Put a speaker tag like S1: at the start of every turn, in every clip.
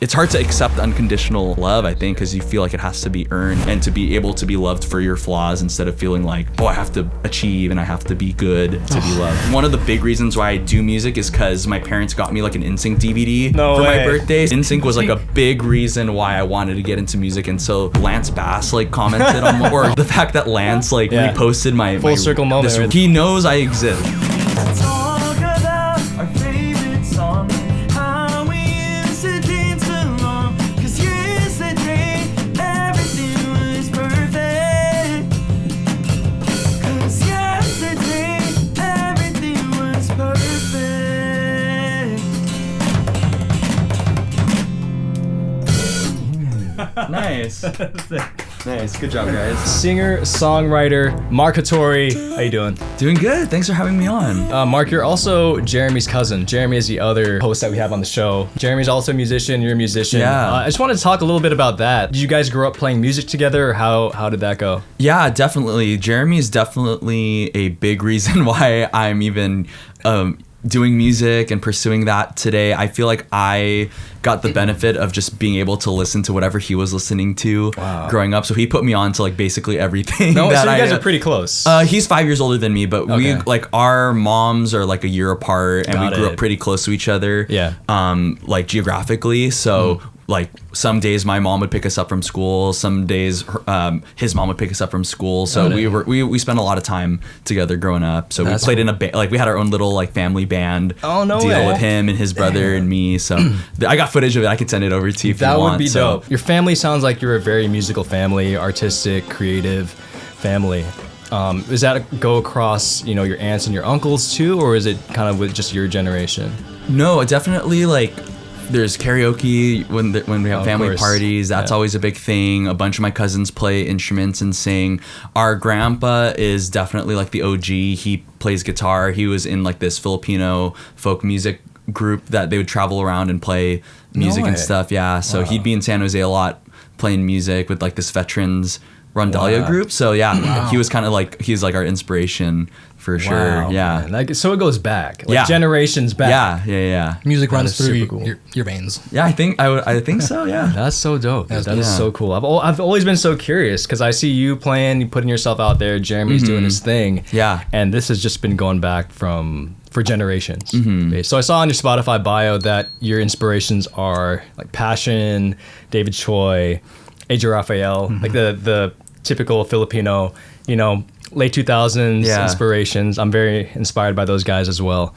S1: it's hard to accept unconditional love, I think, because you feel like it has to be earned, and to be able to be loved for your flaws instead of feeling like, oh, I have to achieve and I have to be good to be loved. One of the big reasons why I do music is because my parents got me like an NSYNC DVD my birthday. NSYNC was like a big reason why I wanted to get into music, and so Lance Bass like commented on, or the fact that Lance like reposted my
S2: full circle moment.
S1: He knows I exist. Nice. Nice. Good job, guys.
S2: Singer, songwriter, Mark Hattori. How you doing?
S1: Doing good. Thanks for having me on.
S2: Mark, you're also Jeremy's cousin. Jeremy is the other host that we have on the show. Jeremy's also a musician. You're a musician.
S1: Yeah.
S2: I just wanted to talk a little bit about that. Did you guys grow up playing music together, or how did that go?
S1: Yeah, definitely. Jeremy is definitely a big reason why I'm even doing music and pursuing that today. I feel like I got the benefit of just being able to listen to whatever he was listening to growing up. So he put me on to like basically everything.
S2: No, so you guys are pretty close.
S1: He's 5 years older than me, but we like our moms are like a year apart, and we grew up pretty close to each other.
S2: Yeah.
S1: Like geographically. So like some days my mom would pick us up from school, some days his mom would pick us up from school. So we spent a lot of time together growing up. So we played in a band, like we had our own little like family band deal with him and his brother and me. So I got footage of it. I could send it over to you if you want.
S2: That would be dope. Your family sounds like you're a very musical family, artistic, creative family. Does that go across, your aunts and your uncles too, or is it kind of with just your generation?
S1: No, definitely like there's karaoke when we have family parties. That's always a big thing. A bunch of my cousins play instruments and sing. Our grandpa is definitely like the OG. He plays guitar. He was in like this Filipino folk music group that they would travel around and play music and stuff. Yeah, so he'd be in San Jose a lot playing music with like this veterans Rondalia group. So he was kind of like, he's like our inspiration for sure. Yeah.
S2: Like, so it goes back, like generations back.
S1: Yeah.
S3: Music runs through your veins.
S1: Yeah, I think so. Yeah.
S2: That's so dope. That is so cool. I've always been so curious because I see you playing, you putting yourself out there. Jeremy's doing his thing.
S1: Yeah.
S2: And this has just been going back for generations. So I saw on your Spotify bio that your inspirations are like Passion, David Choi, AJ Raphael, like the typical Filipino, late 2000s inspirations. I'm very inspired by those guys as well.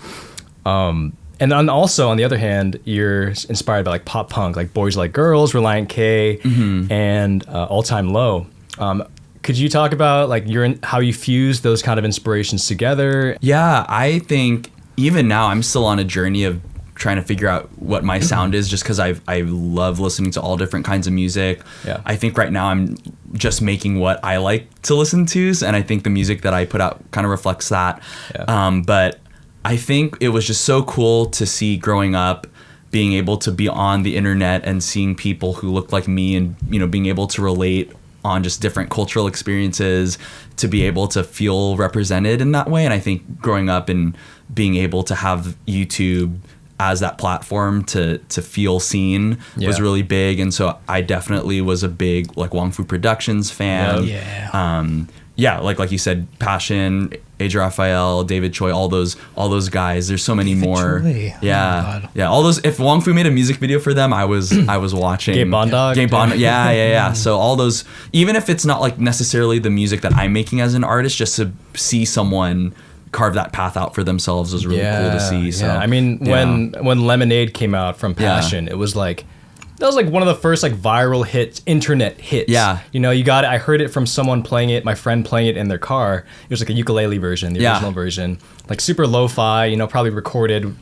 S2: And then also, on the other hand, you're inspired by like pop punk, like Boys Like Girls, Reliant K, and All Time Low. Could you talk about like how you fuse those kind of inspirations together?
S1: Yeah, I think even now I'm still on a journey of trying to figure out what my sound is, just because I love listening to all different kinds of music. Yeah. I think right now I'm just making what I like to listen to, and I think the music that I put out kind of reflects that. Yeah. But I think it was just so cool to see growing up, being able to be on the internet and seeing people who looked like me, and being able to relate on just different cultural experiences, to be able to feel represented in that way. And I think growing up and being able to have YouTube as that platform to feel seen was really big. And so I definitely was a big like Wong Fu Productions fan. Like you said, Passion, AJ Raphael, David Choi, all those guys. There's so many more.
S3: Choi.
S1: Yeah. Yeah. All those, if Wong Fu made a music video for them, I was watching.
S2: Gabe Bondog.
S1: Yeah. So all those, even if it's not like necessarily the music that I'm making as an artist, just to see someone carve that path out for themselves was really cool to see. So
S2: I mean, when Lemonade came out from Passion, it was like, that was like one of the first like viral hits, internet hits. Yeah. You got it. I heard it from someone playing it, my friend playing it in their car. It was like a ukulele version, the original version. Like super lo-fi, probably recorded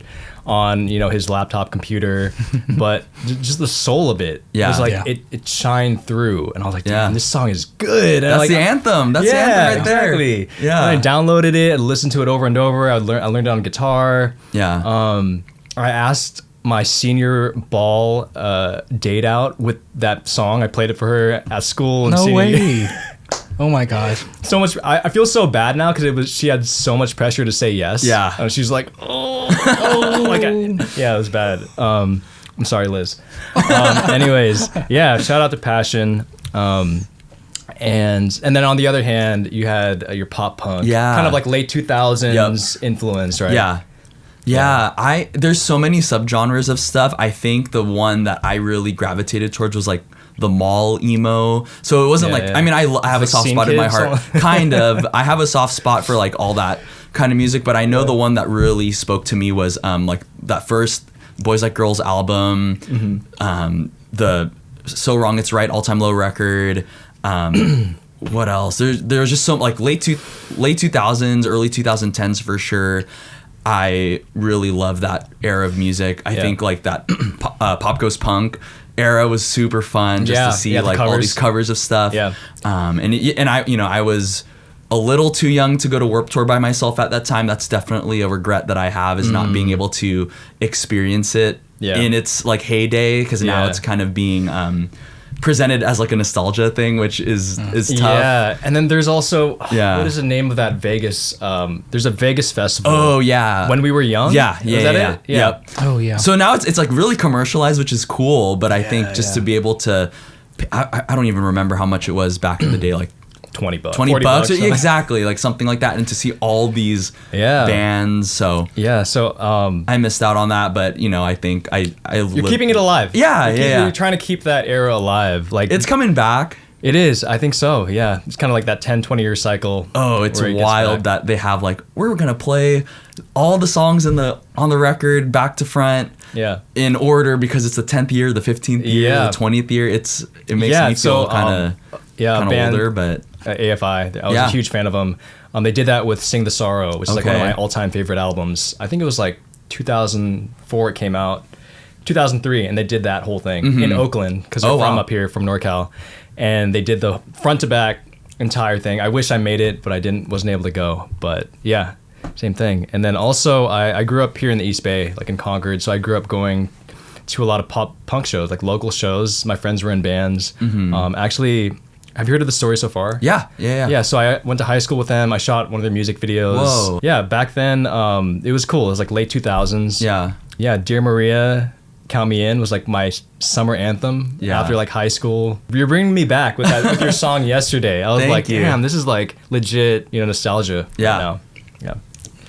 S2: on, his laptop computer. But just the soul of it. It was like, it shined through. And I was like, damn, this song is good. And
S1: That's the anthem. That's the anthem right there.
S2: Exactly. Yeah. And I downloaded it, I listened to it over and over. I learned it on guitar.
S1: Yeah.
S2: I asked my senior ball date out with that song. I played it for her at school.
S3: No way. Oh my gosh.
S2: So much. I feel so bad now because she had so much pressure to say yes.
S1: Yeah.
S2: And she's like, it was bad. I'm sorry, Liz. Anyways, yeah, shout out to Passion. And then on the other hand, you had your pop punk, kind of like late 2000s influence, right?
S1: Yeah. There's so many subgenres of stuff. I think the one that I really gravitated towards was like the mall emo. So it wasn't I mean, I have a soft spot in my heart, kind of. I have a soft spot for like all that kind of music, but I know the one that really spoke to me was like that first Boys Like Girls album, the So Wrong It's Right All Time Low record. What else? There's just so like late 2000s, early 2010s for sure. I really love that era of music. I think like that Pop Goes Punk era was super fun just to see like all these covers of stuff. And I was a little too young to go to Warped Tour by myself at that time. That's definitely a regret that I have, is not being able to experience it in its like heyday, because now it's kind of being presented as like a nostalgia thing, which is tough.
S2: Yeah, and then there's also what is the name of that Vegas? There's a Vegas festival.
S1: Oh yeah,
S2: When We Were Young.
S1: Yeah.
S2: It?
S1: Yep.
S3: Oh yeah.
S1: So now it's like really commercialized, which is cool. But I think just to be able to, I don't even remember how much it was back in the day, like
S2: $20.
S1: $20, exactly, like something like that, and to see all these bands. So I missed out on that, but I think
S2: you're keeping it alive.
S1: You're
S2: trying to keep that era alive. Like
S1: it's coming back.
S2: It is. I think so. Yeah, it's kind of like that 10-20 year cycle.
S1: Oh, it's wild that they have like, we're gonna play all the songs on the record back to front. In order, because it's the 10th year, the 15th year, the 20th year. It makes me feel kind of older, but
S2: AFI. I was a huge fan of them. They did that with Sing the Sorrow, which is like one of my all-time favorite albums. I think it was like 2004 it came out, 2003, and they did that whole thing in Oakland, because they're from up here, from NorCal, and they did the front to back entire thing. I wish I made it, but I wasn't able to go. But yeah, same thing. And then also I grew up here in the East Bay, like in Concord, so I grew up going to a lot of pop punk shows, like local shows. My friends were in bands. Actually, have you heard of the story so far?
S1: Yeah.
S2: So I went to high school with them. I shot one of their music videos.
S1: Whoa.
S2: Yeah, back then it was cool. It was like late 2000s. Yeah, Dear Maria, Count Me In was like my summer anthem after like high school. You're bringing me back with that with your song Yesterday. I was damn, this is like legit, nostalgia. Right now. Yeah.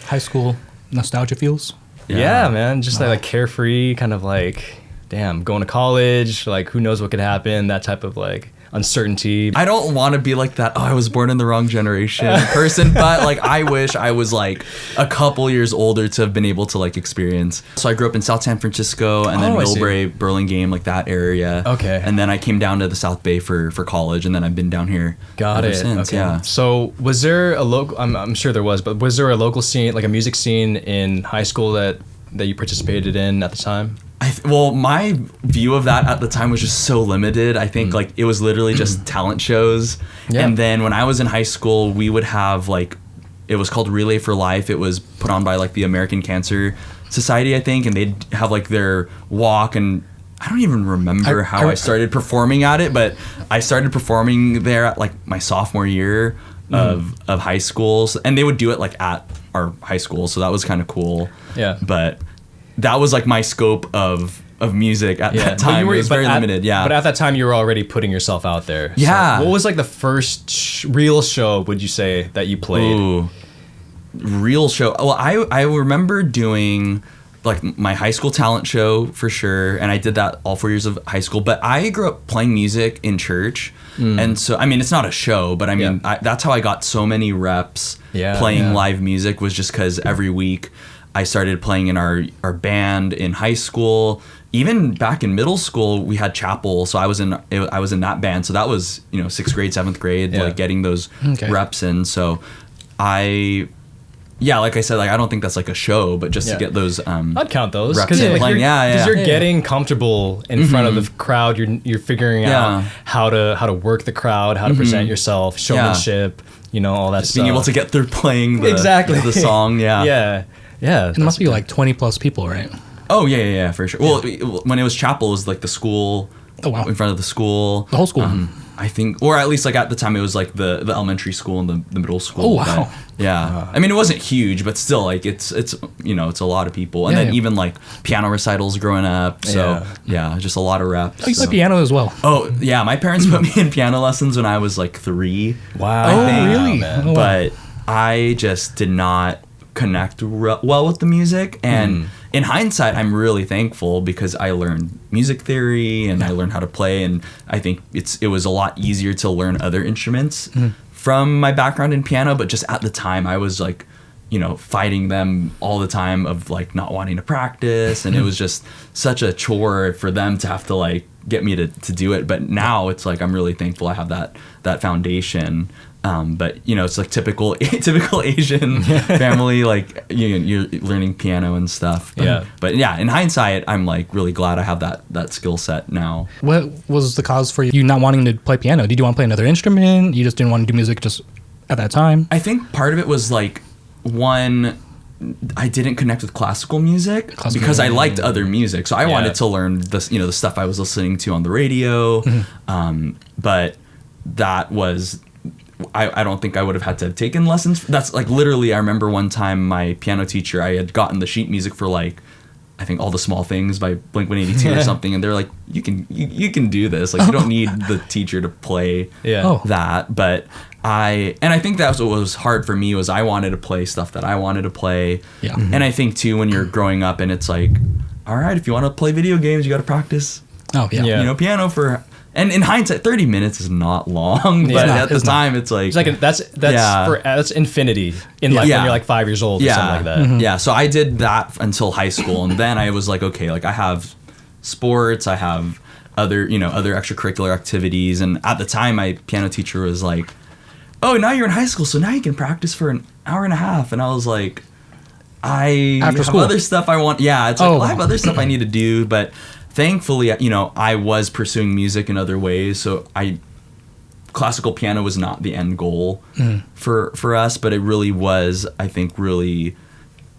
S3: High school nostalgia feels.
S2: Yeah, man. Just like carefree, kind of like, damn, going to college, like who knows what could happen, that type of like uncertainty.
S1: I don't want to be like that, I was born in the wrong generation person, but like I wish I was like a couple years older to have been able to like experience. So I grew up in South San Francisco, and then Millbrae, Burlingame, like that area.
S2: Okay.
S1: And then I came down to the South Bay for college, and then I've been down here ever since.
S2: Okay. So was there a local, I'm sure there was, but was there a local scene, like a music scene in high school that you participated in at the time?
S1: Well, my view of that at the time was just so limited. I think like it was literally just talent shows. And then when I was in high school, we would have like, it was called Relay for Life. It was put on by like the American Cancer Society, I think, and they'd have like their walk, and I don't even remember how I started performing at it, but I started performing there at like my sophomore year of high school. And they would do it like at our high school, so that was kind of cool. But that was like my scope of music at that time. It was very limited.
S2: But at that time, you were already putting yourself out there.
S1: Yeah.
S2: So what was like the first real show, would you say, that you played?
S1: Ooh, real show. Well, I remember doing like my high school talent show for sure, and I did that all 4 years of high school. But I grew up playing music in church, and so I mean it's not a show, but I mean that's how I got so many reps playing live music, was just because every week I started playing in our band in high school. Even back in middle school, we had chapel, so I was in that band. So that was 6th grade, 7th grade, like getting those reps in. So like I said, like I don't think that's like a show, but just to get those.
S2: I'd count those
S1: because
S2: you're getting comfortable in front of the crowd. You're figuring out how to work the crowd, how to present yourself, showmanship, all that
S1: just
S2: stuff.
S1: Being able to get through playing the song.
S2: Yeah.
S3: And it must be like 20 plus people, right?
S1: Oh yeah, for sure. Well, when it was chapel, it was like the school
S3: Oh, wow.
S1: In front of the school.
S3: The whole school.
S1: I think, or at least like at the time it was like the elementary school and the middle school.
S3: Oh, wow.
S1: But, yeah. I mean, it wasn't huge, but still like it's it's a lot of people. And then even like piano recitals growing up. So just a lot of reps.
S3: Oh, you play piano as well.
S1: Oh yeah. My parents put me in piano lessons when I was like 3.
S2: Wow.
S3: Oh, really?
S2: Man.
S3: Oh, wow.
S1: But I just did not connect well with the music. And in hindsight, I'm really thankful because I learned music theory and I learned how to play. And I think it was a lot easier to learn other instruments from my background in piano. But just at the time, I was like, fighting them all the time of like not wanting to practice. And it was just such a chore for them to have to like get me to do it. But now it's like I'm really thankful I have that foundation. But it's like typical Asian family, like you're learning piano and stuff. But yeah, in hindsight, I'm like really glad I have that skill set now.
S3: What was the cause for you not wanting to play piano? Did you want to play another instrument? You just didn't want to do music just at that time?
S1: I think part of it was like, one, I didn't connect with classical music because I liked other music. So I wanted to learn the stuff I was listening to on the radio. But that was, I don't think I would have had to have taken lessons. That's like literally, I remember one time my piano teacher, I had gotten the sheet music for like, I think All the Small Things by Blink-182 or something. And they're like, you can do this. Like you don't need the teacher to play that. But I think that's what was hard for me was I wanted to play stuff that I wanted to play.
S3: Yeah.
S1: And I think too, when you're growing up and it's like, all right, if you want to play video games, you got to practice, piano for, and in hindsight, 30 minutes is not long, but at the time it's like
S2: that's infinity in like when you're like 5 years old or something like that.
S1: Yeah. So I did that until high school. And then I was like, okay, like I have sports, I have other extracurricular activities. And at the time my piano teacher was like, oh, now you're in high school, so now you can practice for an hour and a half. And I was like, I have other stuff I want. Yeah, it's like, I have other stuff I need to do. But thankfully, I was pursuing music in other ways. So classical piano was not the end goal for us, but it really was, I think, really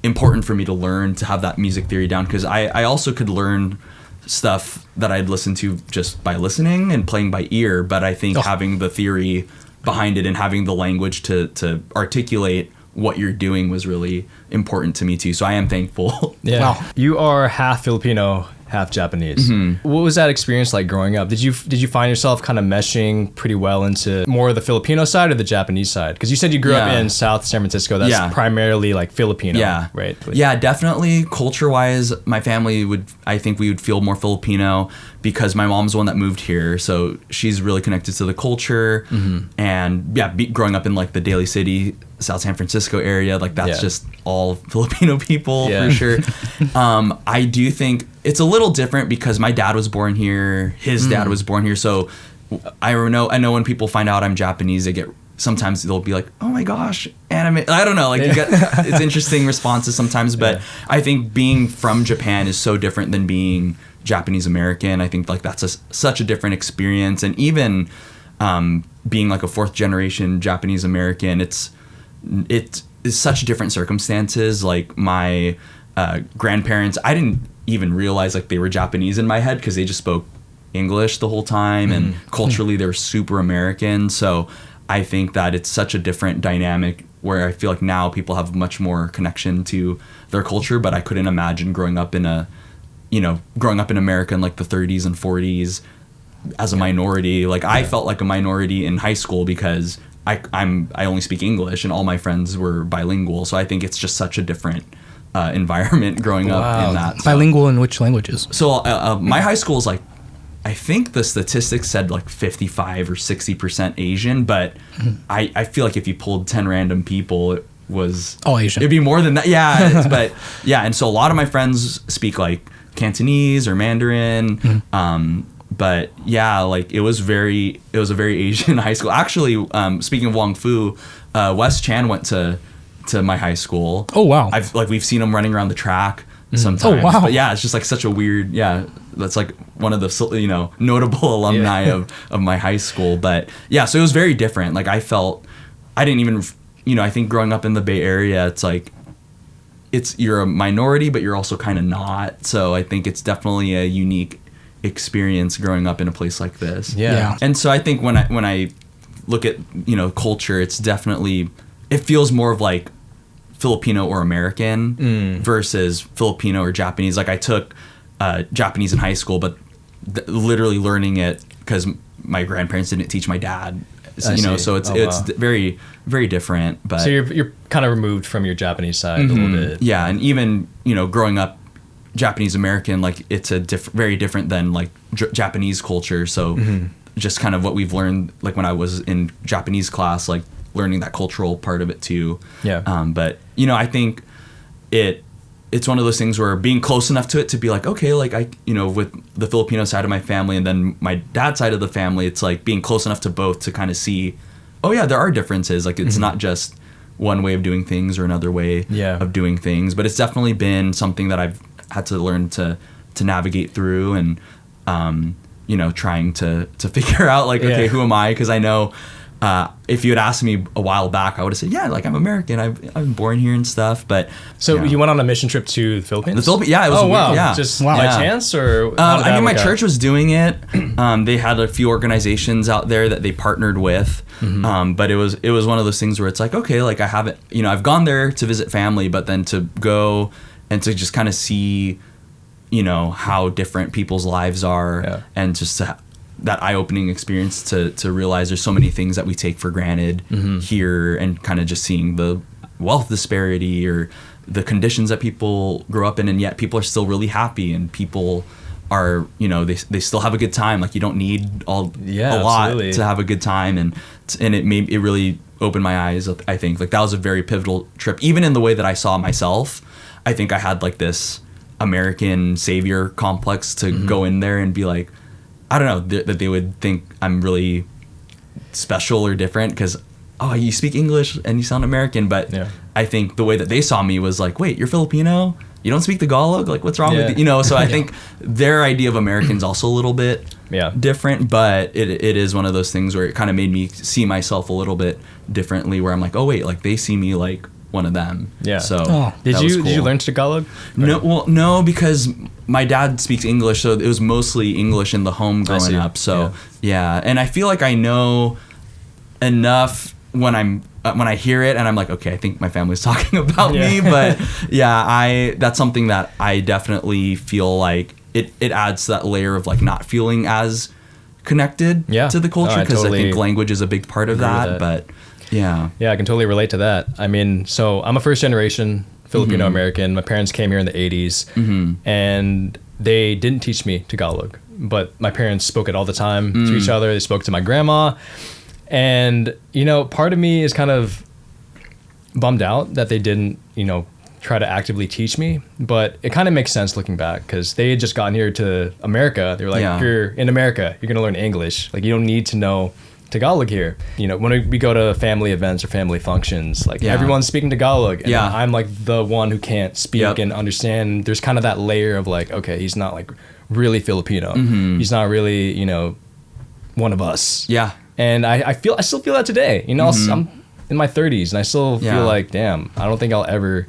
S1: important for me to learn to have that music theory down. Because I also could learn stuff that I'd listened to just by listening and playing by ear. But I think having the theory behind it and having the language to articulate what you're doing was really important to me too. So I am thankful.
S2: Yeah. Wow. You are half Filipino, half Japanese. What was that experience like growing up? Did you find yourself kind of meshing pretty well into more of the Filipino side or the Japanese side? Because you said you grew up in South San Francisco. That's primarily like Filipino, right?
S1: Yeah, definitely. Culture-wise, my family we would feel more Filipino because my mom's the one that moved here. So she's really connected to the culture. And growing up in like the Daly City, South San Francisco area, like that's just all Filipino people for sure. I do think it's a little different because my dad was born here, his dad was born here. So I know when people find out I'm Japanese, sometimes they'll be like, oh my gosh, anime. I don't know, like you get it's interesting responses sometimes, but I think being from Japan is so different than being Japanese American. I think like that's such a different experience. And even being like a 4th generation Japanese American, it is such different circumstances. Like my grandparents, I didn't even realize like they were Japanese in my head because they just spoke English the whole time, and culturally they're super American. So I think that it's such a different dynamic where I feel like now people have much more connection to their culture, but I couldn't imagine growing up in America in like the 30s and 40s as a minority. Like I felt like a minority in high school because I only speak English and all my friends were bilingual. So I think it's just such a different environment growing up in that.
S3: Bilingual in which languages?
S1: So my high school is like, I think the statistics said like 55 or 60% Asian, but I feel like if you pulled 10 random people, it was
S3: all Asian.
S1: It'd be more than that. Yeah. But yeah. And so a lot of my friends speak like Cantonese or Mandarin. But yeah, like it was a very Asian high school. Actually, speaking of Wong Fu, Wes Chan went to my high school.
S3: Oh wow!
S1: We've seen him running around the track sometimes.
S3: Oh wow!
S1: But yeah, it's just like such a weird. Yeah, that's like one of the notable alumni of my high school. But yeah, so it was very different. Like I didn't even I think growing up in the Bay Area, it's like you're a minority, but you're also kind of not. So I think it's definitely a unique experience growing up in a place like this.
S2: Yeah.
S1: And so I think when I look at, culture, it's definitely, it feels more of like Filipino or American versus Filipino or Japanese. Like I took Japanese in high school, but literally learning it because my grandparents didn't teach my dad. So it's very, very different. But
S2: so you're kind of removed from your Japanese side a little bit.
S1: Yeah, and even growing up Japanese American, like it's a very different than like Japanese culture. So just kind of what we've learned, like when I was in Japanese class, like learning that cultural part of it too.
S2: Yeah.
S1: But I think it's one of those things where being close enough to it to be like, okay, like I, with the Filipino side of my family and then my dad's side of the family, it's like being close enough to both to kind of see, oh yeah, there are differences. Like it's not just one way of doing things or another way of doing things, but it's definitely been something that I've had to learn to navigate through and, trying to figure out like, okay, who am I? Cause I know, if you had asked me a while back, I would have said, yeah, like I'm American. I've been born here and stuff. But
S2: so you went on a mission trip to the Philippines?
S1: Yeah, it was.
S2: Oh wow!
S1: Yeah.
S2: Just by chance, or
S1: I mean, my church was doing it. They had a few organizations out there that they partnered with. But it was one of those things where it's like, okay, like I haven't, I've gone there to visit family, but then to go and to just kind of see, how different people's lives are, and just to that eye-opening experience to realize there's so many things that we take for granted here, and kind of just seeing the wealth disparity or the conditions that people grow up in, and yet people are still really happy, and people are, they still have a good time. Like you don't need a lot to have a good time, and it really opened my eyes. I think like that was a very pivotal trip, even in the way that I saw myself. I think I had like this American savior complex to go in there and be like, I don't know, that they would think I'm really special or different because, oh, you speak English and you sound American. But I think the way that they saw me was like, wait, you're Filipino? You don't speak Tagalog? Like, what's wrong with you? So I think their idea of American's also a little bit different. But it is one of those things where it kind of made me see myself a little bit differently, where I'm like, oh, wait, like they see me like one of them. Yeah. So
S2: did you learn Tagalog?
S1: No, because my dad speaks English, so it was mostly English in the home growing up. So and I feel like I know enough when I hear it, and I'm like, okay, I think my family's talking about me. But that's something that I definitely feel like it adds to that layer of like not feeling as connected to the culture, because I think language is a big part of that. But yeah,
S2: I can totally relate to that. I mean, so I'm a first generation Filipino American. My parents came here in the 80s, and they didn't teach me Tagalog, but my parents spoke it all the time to each other. They spoke to my grandma, and part of me is kind of bummed out that they didn't try to actively teach me, but it kind of makes sense looking back, because they had just gotten here to America. They were like, you're in America, you're gonna learn English, like you don't need to know Tagalog here. When we go to family events or family functions, like everyone's speaking Tagalog, and I'm like the one who can't speak and understand. There's kind of that layer of like, okay, he's not like really Filipino. He's not really, one of us. Yeah. And I still feel that today. I'm in my 30s and I still feel like, damn, I don't think I'll ever,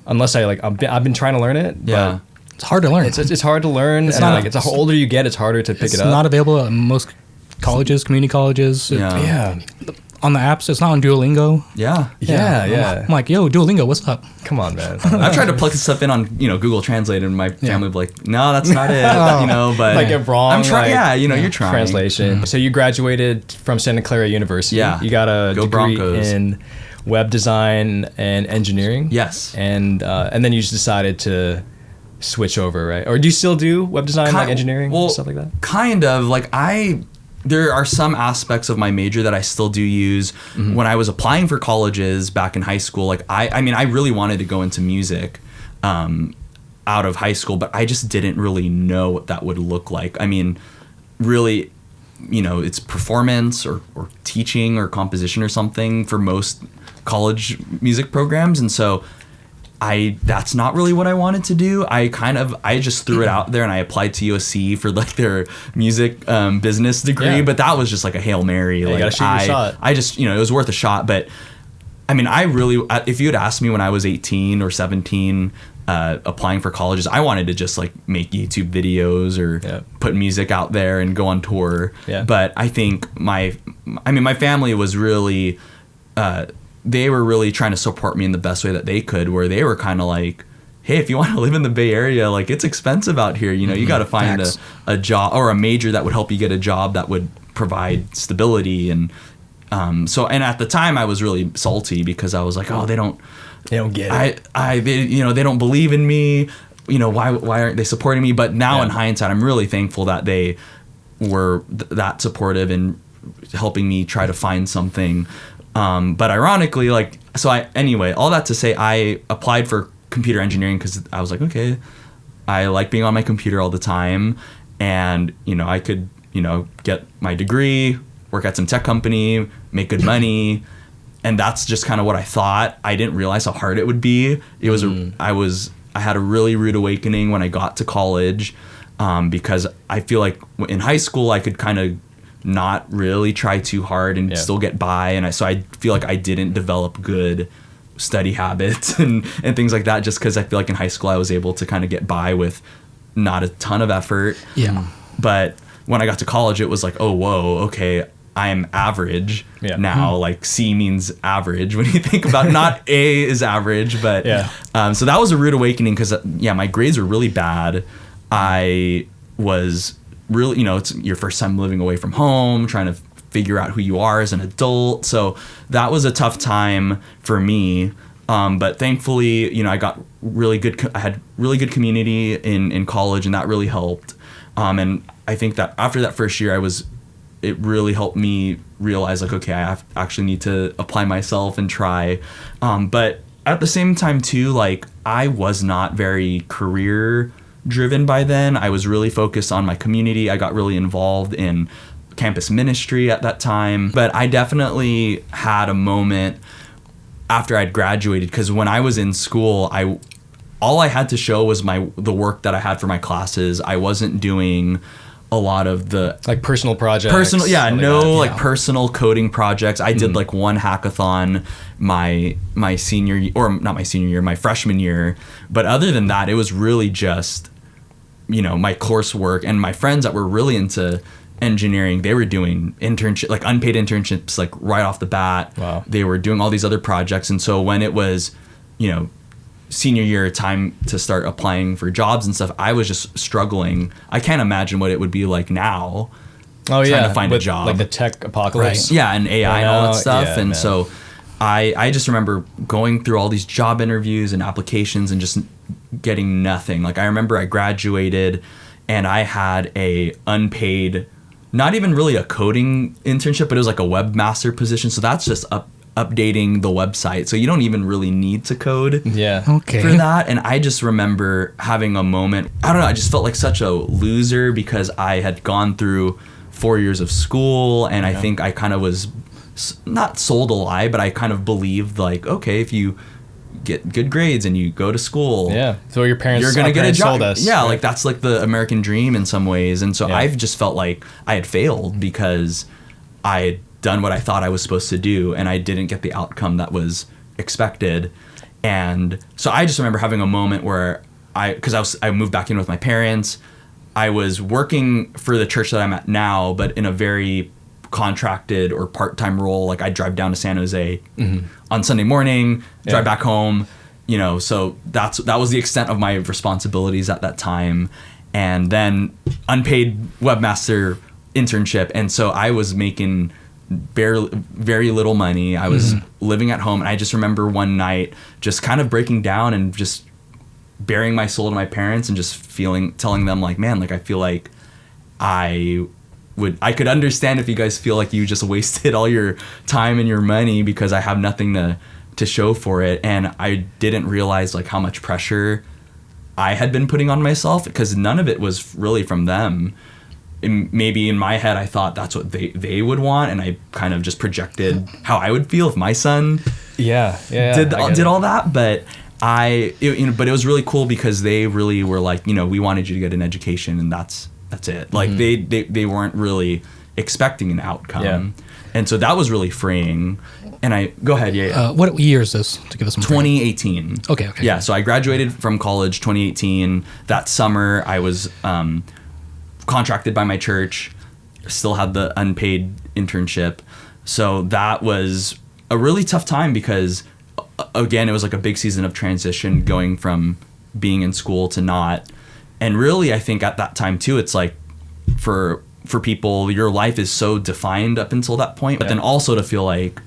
S2: unless I've been trying to learn it.
S1: Yeah.
S2: But it's hard to learn. It's hard to learn. It's not, the older you get, it's harder to pick it up.
S3: It's not available at most colleges, community colleges. On the apps, it's not on Duolingo.
S2: Yeah.
S3: I'm like, yo, Duolingo, what's up?
S2: Come on, man.
S1: I've tried to plug this stuff in on Google Translate, and my family would be like, no, that's not it. But
S2: like it wrong.
S1: I'm trying. You're trying.
S2: Translation. So you graduated from Santa Clara University.
S1: Yeah.
S2: You got a degree
S1: Broncos.
S2: in web design and engineering.
S1: Yes.
S2: And then you just decided to switch over, right? Or do you still do web design, like engineering, and stuff like that?
S1: Kind of. Like there are some aspects of my major that I still do use. When I was applying for colleges back in high school, like I really wanted to go into music out of high school, but I just didn't really know what that would look like. I mean, really, it's performance or teaching or composition or something for most college music programs. And so that's not really what I wanted to do. I just threw it out there, and I applied to USC for like their music business degree, but that was just like a Hail Mary.
S2: You gotta shoot your shot.
S1: I just, it was worth a shot. But I mean, if you had asked me when I was 18 or 17, applying for colleges, I wanted to just like make YouTube videos or put music out there and go on tour. But I think my family was really, they were really trying to support me in the best way that they could, where they were kind of like, hey, if you want to live in the Bay Area, like it's expensive out here, you know, you got to find a job or a major that would help you get a job that would provide stability. And so at the time I was really salty because I was like, oh, they don't get it. They don't believe in me. You know, why aren't they supporting me? But now in hindsight, I'm really thankful that they were that supportive in helping me try to find something. But ironically, like, all that to say, I applied for computer engineering because I was like, okay, I like being on my computer all the time. And, you know, I could, you know, get my degree, work at some tech company, make good money. And that's just kind of what I thought. I didn't realize how hard it would be. It was I had a really rude awakening when I got to college, because I feel like in high school I could kind of not really try too hard and still get by. And so I feel like I didn't develop good study habits and things like that, just because I feel like in high school I was able to kind of get by with not a ton of effort. But when I got to college, it was like, oh, whoa, okay, I'm average now. Like C means average when you think about it. Not A is average, but so that was a rude awakening because my grades were really bad. I was really, you know, it's your first time living away from home, trying to figure out who you are as an adult. So that was a tough time for me. But thankfully, you know, I had really good community in college, and that really helped. And I think that after that first year, it really helped me realize, like, okay, I actually need to apply myself and try. But at the same time too, like, I was not very career driven by then. I was really focused on my community. I got really involved in campus ministry at that time. But I definitely had a moment after I'd graduated, because when I was in school, all I had to show was the work that I had for my classes. I wasn't doing a lot of the
S2: like personal projects.
S1: Personal coding projects. I did like one hackathon my senior year, or not my senior year, my freshman year. But other than that, it was really just, you know, my coursework. And my friends that were really into engineering, they were doing unpaid internships, like right off the bat.
S2: Wow.
S1: They were doing all these other projects. And so when it was, you know, senior year time to start applying for jobs and stuff, I was just struggling. I can't imagine what it would be like now. Trying to find a job,
S2: like the tech apocalypse.
S1: Right. Yeah, and AI and all that stuff. So I just remember going through all these job interviews and applications and just getting nothing. Like, I remember I graduated and I had a unpaid, not even really a coding internship, but it was like a webmaster position. So that's just updating the website, so you don't even really need to code for that. And I just remember having a moment, I don't know, I just felt like such a loser because I had gone through 4 years of school, and I think I kind of was not sold a lie, but I kind of believed, like, okay, if you get good grades and you go to school,
S2: so your parents,
S1: you're gonna get a job.
S2: Right?
S1: Like that's like the American dream in some ways. And so I've just felt like I had failed because I had done what I thought I was supposed to do, and I didn't get the outcome that was expected. And so I just remember having a moment where I moved back in with my parents. I was working for the church that I'm at now, but in a very contracted or part-time role. Like, I'd drive down to San Jose on Sunday morning, drive back home, you know, so that was the extent of my responsibilities at that time. And then unpaid webmaster internship. And so I was making very little money. I was living at home, and I just remember one night just kind of breaking down and just bearing my soul to my parents and just telling them, like, man, like, I feel like I could understand if you guys feel like you just wasted all your time and your money, because I have nothing to show for it. And I didn't realize, like, how much pressure I had been putting on myself, because none of it was really from them. And maybe in my head I thought that's what they would want, and I kind of just projected how I would feel if my son did all that. But but it was really cool because they really were like, you know, we wanted you to get an education, and that's it. Like, they weren't really expecting an outcome. And so that was really freeing. Go ahead. Yeah.
S3: What year is this, to give us some
S1: 2018.
S3: Okay.
S1: Yeah. So I graduated from college 2018. That summer I was contracted by my church, still had the unpaid internship. So that was a really tough time because, again, it was like a big season of transition going from being in school to not. And really, I think at that time too, it's like for people, your life is so defined up until that point, but then also to feel like,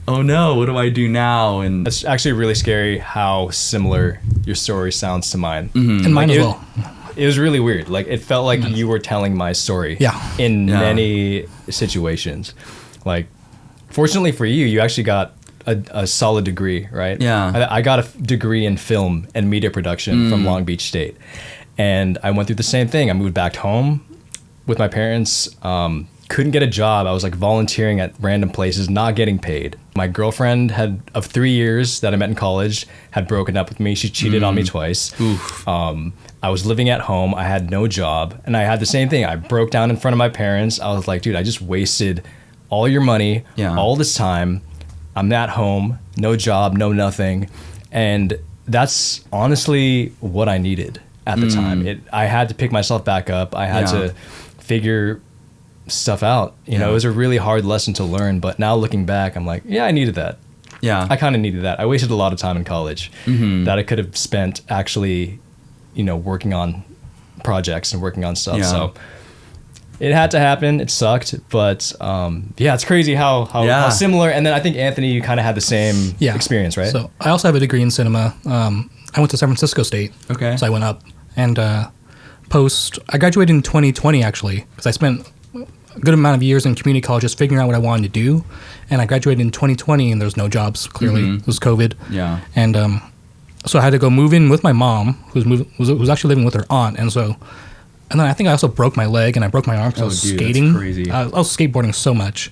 S1: oh no, what do I do now? And
S2: it's actually really scary how similar your story sounds to mine.
S3: Mm-hmm. And mine as well.
S2: It was really weird. Like, it felt like you were telling my story in many situations. Like, fortunately for you, you actually got a solid degree, right?
S1: Yeah.
S2: I got a degree in film and media production from Long Beach State. And I went through the same thing. I moved back home with my parents. Couldn't get a job. I was like volunteering at random places, not getting paid. My girlfriend of 3 years that I met in college had broken up with me. She cheated on me twice. I was living at home. I had no job. And I had the same thing. I broke down in front of my parents. I was like, dude, I just wasted all your money, all this time. I'm at home, no job, no nothing. And that's honestly what I needed at the time. I had to pick myself back up. I had to figure stuff out. You know, it was a really hard lesson to learn. But now looking back, I'm like, yeah, I needed that.
S1: Yeah.
S2: I kind of needed that. I wasted a lot of time in college that I could have spent actually, you know, working on projects and working on stuff. So it had to happen. It sucked. But yeah, it's crazy how similar. And then I think, Anthony, you kind of had the same experience, right?
S3: So I also have a degree in cinema. I went to San Francisco State.
S1: Okay.
S3: So I went up. And I graduated in 2020, actually, because I spent a good amount of years in community college just figuring out what I wanted to do. And I graduated in 2020, and there was no jobs, clearly. It was COVID.
S1: Yeah.
S3: And so I had to go move in with my mom, who's actually living with her aunt. And then I think I also broke my leg, and I broke my arm because I was skating.
S1: That's crazy.
S3: I was skateboarding so much.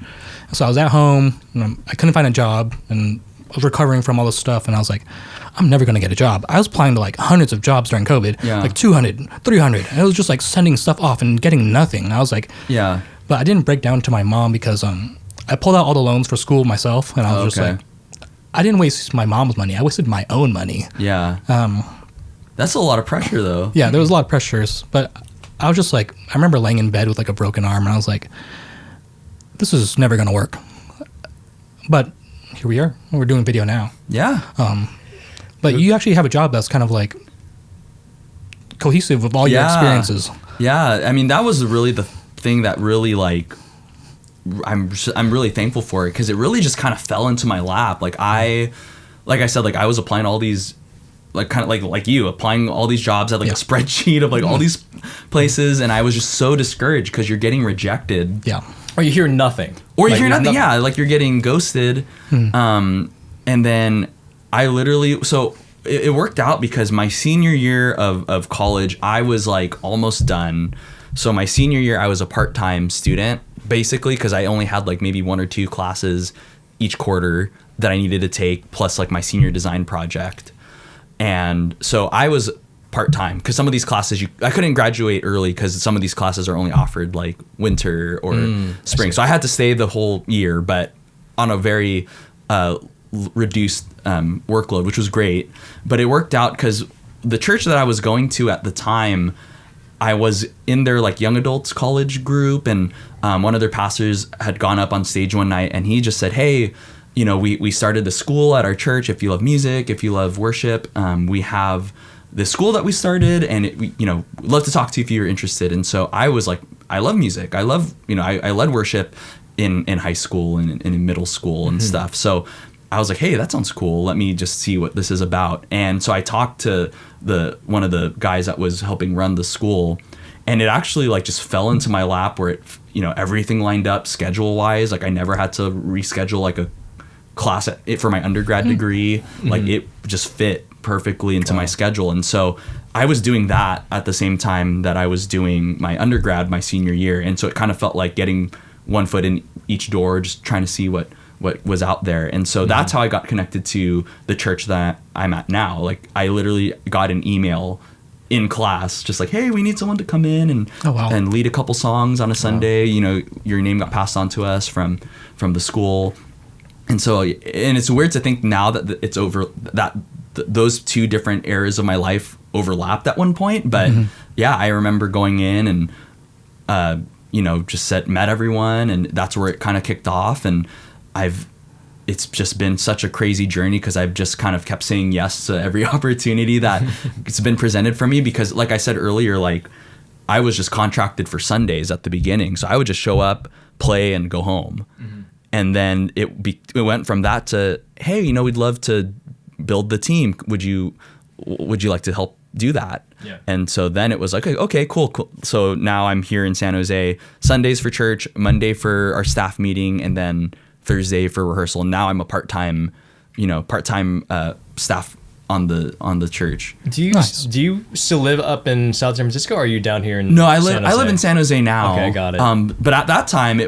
S3: So I was at home, and I couldn't find a job, and I was recovering from all this stuff, and I was like, I'm never going to get a job. I was applying to like hundreds of jobs during COVID, like 200, 300. And it was just like sending stuff off and getting nothing. And I was like, but I didn't break down to my mom because I pulled out all the loans for school myself, and I was just like, I didn't waste my mom's money. I wasted my own money.
S1: Yeah. That's a lot of pressure, though.
S3: Yeah, there was a lot of pressures, but I was just like, I remember laying in bed with like a broken arm, and I was like, this is never going to work. But here we are. We're doing video now.
S1: Yeah.
S3: But you actually have a job that's kind of like cohesive with all your experiences.
S1: Yeah. I mean, that was really the thing that really like, I'm really thankful for it because it really just kind of fell into my lap. Like I said, like I was applying all these, like kind of like you applying all these jobs at like a spreadsheet of like all these places. And I was just so discouraged because you're getting rejected.
S3: Yeah.
S2: Or you hear nothing.
S1: Or you hear nothing. Yeah. Like you're getting ghosted. And then I literally, so it worked out because my senior year of college, I was like almost done. So my senior year, I was a part-time student basically because I only had like maybe 1 or 2 classes each quarter that I needed to take plus like my senior design project. And so I was part-time because some of these classes I couldn't graduate early because some of these classes are only offered like winter or spring. So I had to stay the whole year, but on a very reduced workload, which was great. But it worked out because the church that I was going to at the time, I was in their like young adults college group, and one of their pastors had gone up on stage one night and he just said, hey, you know, we started the school at our church. If you love music, if you love worship, we have this school that we started, and we'd love to talk to you if you're interested. And so I was like, I love music. I love, I led worship in high school and in middle school and stuff. So I was like, hey, that sounds cool. Let me just see what this is about. And so I talked to one of the guys that was helping run the school, and it actually like just fell into my lap where it, everything lined up schedule wise. Like I never had to reschedule like a class for my undergrad degree. Like it just fit perfectly into my schedule. And so I was doing that at the same time that I was doing my undergrad my senior year. And so it kind of felt like getting one foot in each door, just trying to see what was out there. And so that's how I got connected to the church that I'm at now. Like I literally got an email in class just like, hey, we need someone to come in and lead a couple songs on a Sunday. Your name got passed on to us from the school. And so, and it's weird to think now that it's over, that those two different eras of my life overlapped at one point. But yeah, I remember going in and, you know, just met everyone, and that's where it kind of kicked off. And it's just been such a crazy journey because I've just kind of kept saying yes to every opportunity that it's been presented for me. Because like I said earlier, like I was just contracted for Sundays at the beginning. So I would just show up, play, and go home. And then it went from that to, hey, you know, we'd love to build the team. Would you like to help do that?
S2: Yeah.
S1: And so then it was like, okay, cool. So now I'm here in San Jose, Sundays for church, Monday for our staff meeting, and then Thursday for rehearsal. Now I'm a part-time staff on the church.
S2: Do you still live up in South San Francisco, or are you down here in
S1: No, I live in San Jose now.
S2: Okay, got it.
S1: But at that time,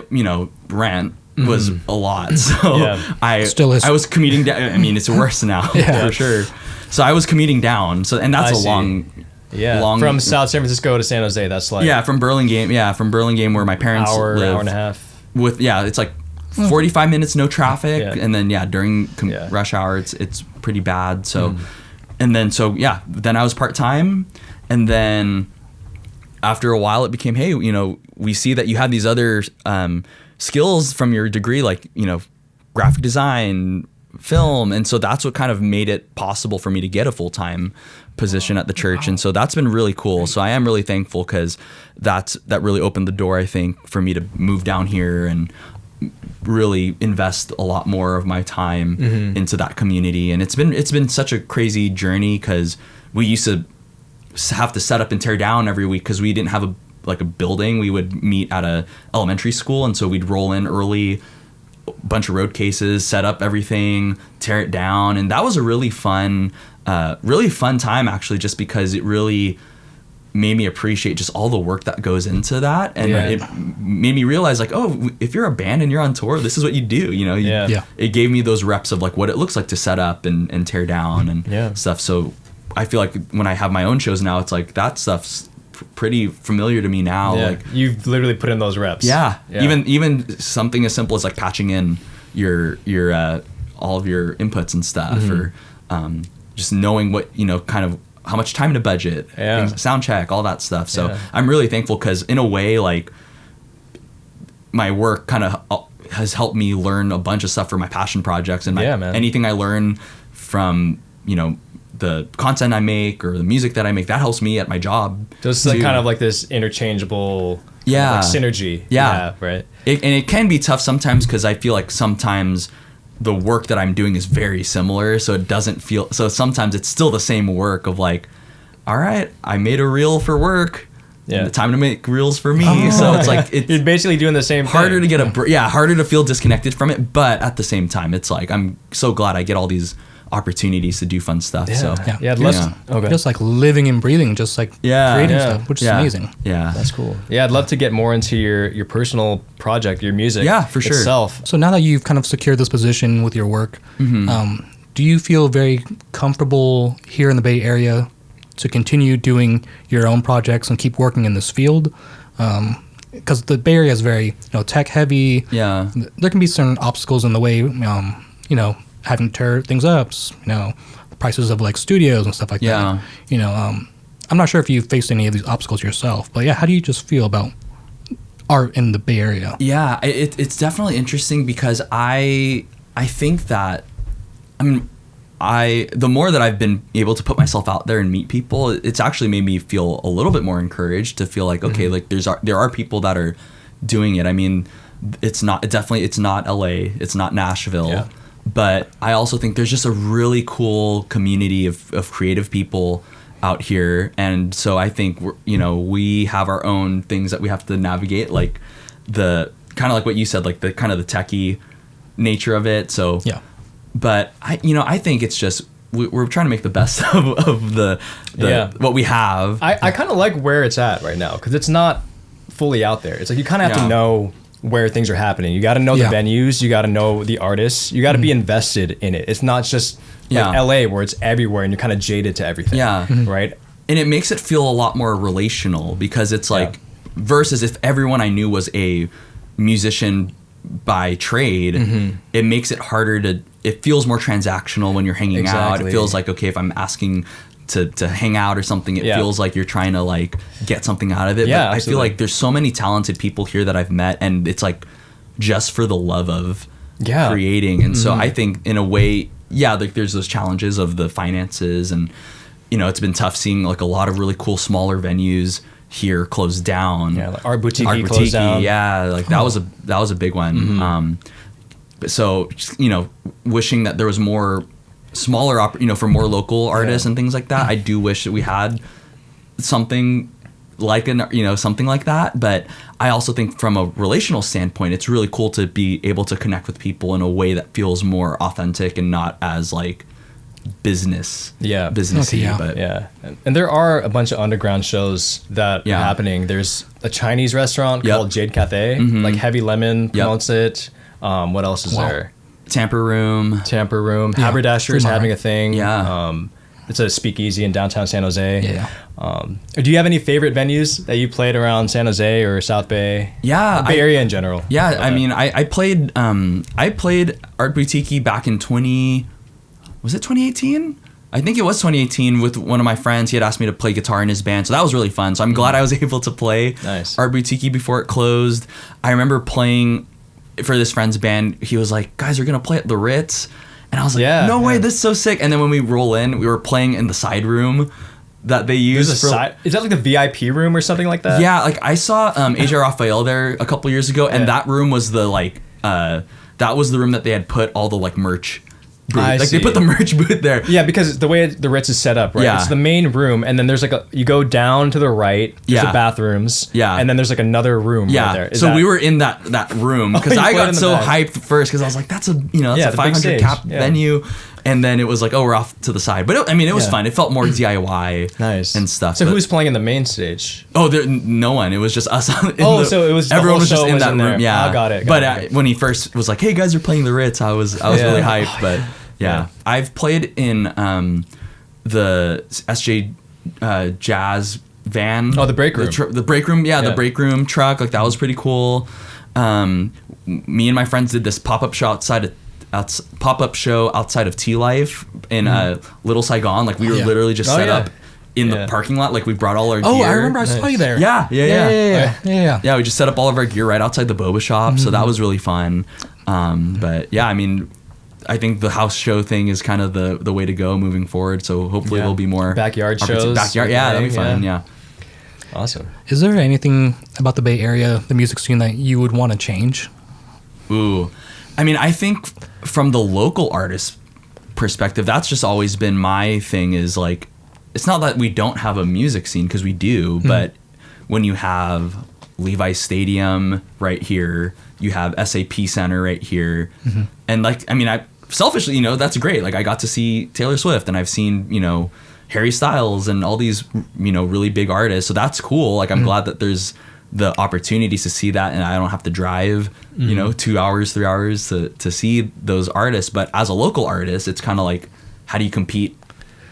S1: rent was a lot. So
S3: Still is.
S1: I was commuting down. I mean, it's worse now for sure. So I was commuting down. So, and that's long
S2: from South San Francisco to San Jose. That's like
S1: from Burlingame where my parents live.
S2: Hour and a half.
S1: It's like 45 minutes, no traffic, and then during rush hour, it's pretty bad. So, and then then I was part time, and then after a while, it became, hey, you know, we see that you have these other skills from your degree, like, you know, graphic design, film, and so that's what kind of made it possible for me to get a full-time position at the church. And so that's been really cool. So I am really thankful because that really opened the door, I think, for me to move down here and really invest a lot more of my time into that community. And it's been such a crazy journey because we used to have to set up and tear down every week because we didn't have a building. We would meet at a elementary school, and so we'd roll in early, bunch of road cases, set up everything, tear it down. And that was a really fun time, actually, just because it really made me appreciate just all the work that goes into that. And it made me realize, like, oh, if you're a band and you're on tour, this is what you do, you know? It gave me those reps of like what it looks like to set up and tear down and stuff. So I feel like when I have my own shows now, it's like that stuff's pretty familiar to me now. Like
S2: you've literally put in those reps.
S1: Even something as simple as like patching in your all of your inputs and stuff, or just knowing what, you know, kind of how much time to budget, sound check, all that stuff. So I'm really thankful because in a way, like, my work kind of has helped me learn a bunch of stuff for my passion projects, and anything I learn from, you know, the content I make or the music that I make, that helps me at my job.
S2: So it's like kind of like this interchangeable like synergy. Right.
S1: And it can be tough sometimes because I feel like sometimes the work that I'm doing is very similar, so it doesn't feel, so sometimes it's still the same work of like, all right, I made a reel for work. Time to make reels for me. So it's like
S2: you're basically doing the same
S1: harder
S2: thing.
S1: To get harder to feel disconnected from it, but at the same time, it's like I'm so glad I get all these opportunities to do fun stuff.
S2: I'd love to,
S3: just like living and breathing, just like creating stuff, which is amazing.
S2: That's cool. I'd love to get more into your personal project, your music
S1: for sure
S2: itself.
S3: So now that you've kind of secured this position with your work, do you feel very comfortable here in the Bay Area to continue doing your own projects and keep working in this field? Because the Bay Area is very, you know, tech heavy. There can be certain obstacles in the way, you know, having to tear things up, you know, the prices of like studios and stuff like that. You know, I'm not sure if you've faced any of these obstacles yourself, but how do you just feel about art in the Bay Area?
S1: It's definitely interesting because I think that, I mean, the more that I've been able to put myself out there and meet people, it's actually made me feel a little bit more encouraged to feel like, okay, like there are people that are doing it. I mean, it's not LA, it's not Nashville, but I also think there's just a really cool community of creative people out here. And so I think we have our own things that we have to navigate, like the kind of like what you said, like the kind of the techie nature of it. So but I think it's just we're trying to make the best of the what we have.
S2: I kind of like where it's at right now because it's not fully out there. It's like you kind of have to know where things are happening. You got to know the venues. You got to know the artists. You got to be invested in it. It's not just like LA where it's everywhere and you're kind of jaded to everything. Right.
S1: And it makes it feel a lot more relational because it's like versus if everyone I knew was a musician by trade, it makes it harder to, it feels more transactional when you're hanging out. It feels like, okay, if I'm asking to hang out or something, it feels like you're trying to like get something out of it.
S2: Yeah,
S1: but I feel like there's so many talented people here that I've met, and it's like just for the love of creating. And so I think in a way, like there's those challenges of the finances, and it's been tough seeing like a lot of really cool smaller venues here closed down.
S2: Yeah, like Art Boutique closed down.
S1: Yeah, like that was a big one. So wishing that there was more smaller for more local artists and things like that. I do wish that we had something like something like that, but I also think from a relational standpoint, it's really cool to be able to connect with people in a way that feels more authentic and not as like businessy.
S2: And there are a bunch of underground shows that are happening. There's a Chinese restaurant called Jade Cafe, like Heavy Lemon promotes it. What else is there? Tamper Room. Haberdasher is having a thing. It's a speakeasy in downtown San Jose. Do you have any favorite venues that you played around San Jose or South Bay? Bay Area in general.
S1: I mean, I played Art Boutique back in 2018? I think it was 2018 with one of my friends. He had asked me to play guitar in his band, so that was really fun. So I'm glad I was able to play Art Boutique before it closed. I remember playing for this friend's band. He was like, guys, we're going to play at the Ritz. And I was like, no way, this is so sick. And then when we roll in, we were playing in the side room that they use.
S2: Is that like the VIP room or something like that?
S1: Yeah, like I saw AJ Raphael there a couple years ago, and that room was the like, that was the room that they had put all the like merch booth. They put the merch booth there.
S2: Yeah, because the way the Ritz is set up, right? It's the main room, and then there's like you go down to the right, there's the bathrooms, and then there's like another room right there.
S1: So we were in that room because I got so hyped first because I was like, that's a a 500 cap venue, and then it was like, oh, we're off to the side. But it was fun. It felt more DIY and stuff.
S2: So who's playing in the main stage?
S1: Oh, no one. It was just us.
S2: So it was
S1: everyone was just in that room. Yeah,
S2: I got it.
S1: But when he first was like, hey guys, you're playing the Ritz, I was really hyped. But I've played in the SJ Jazz van.
S2: Oh, the break room.
S1: The break room. The break room truck. Like that was pretty cool. Me and my friends did this pop-up show outside of Tea Life in Little Saigon. Like we were literally just set up in the parking lot. Like we brought all our gear.
S3: Oh, I remember I saw you there.
S1: Yeah.
S3: Yeah,
S1: we just set up all of our gear right outside the boba shop. So that was really fun. But yeah, I mean, I think the house show thing is kind of the way to go moving forward. So hopefully there'll be more
S2: backyard shows.
S1: That'd be fun. Yeah.
S2: Awesome.
S3: Is there anything about the Bay Area, the music scene, that you would want to change?
S1: Ooh, I mean, I think from the local artist perspective, that's just always been my thing. Is like, it's not that we don't have a music scene, because we do, but when you have Levi's Stadium right here, you have SAP Center right here, and like, I mean, I selfishly, that's great. Like I got to see Taylor Swift, and I've seen, Harry Styles and all these, really big artists. So that's cool. Like I'm glad that there's the opportunities to see that, and I don't have to drive, 2 hours, 3 hours to see those artists. But as a local artist, it's kind of like, how do you compete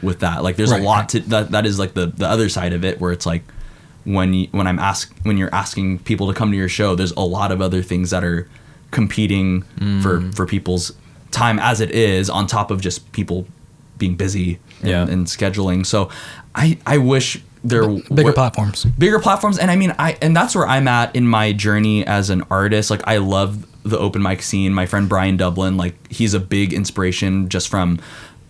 S1: with that? Like there's a lot to that is like the other side of it, where it's like when you're asking people to come to your show, there's a lot of other things that are competing for people's time as it is, on top of just people being busy and scheduling. So I wish there
S3: bigger platforms,
S1: and I mean, and that's where I'm at in my journey as an artist. Like I love the open mic scene. My friend Brian Dublin, like he's a big inspiration just from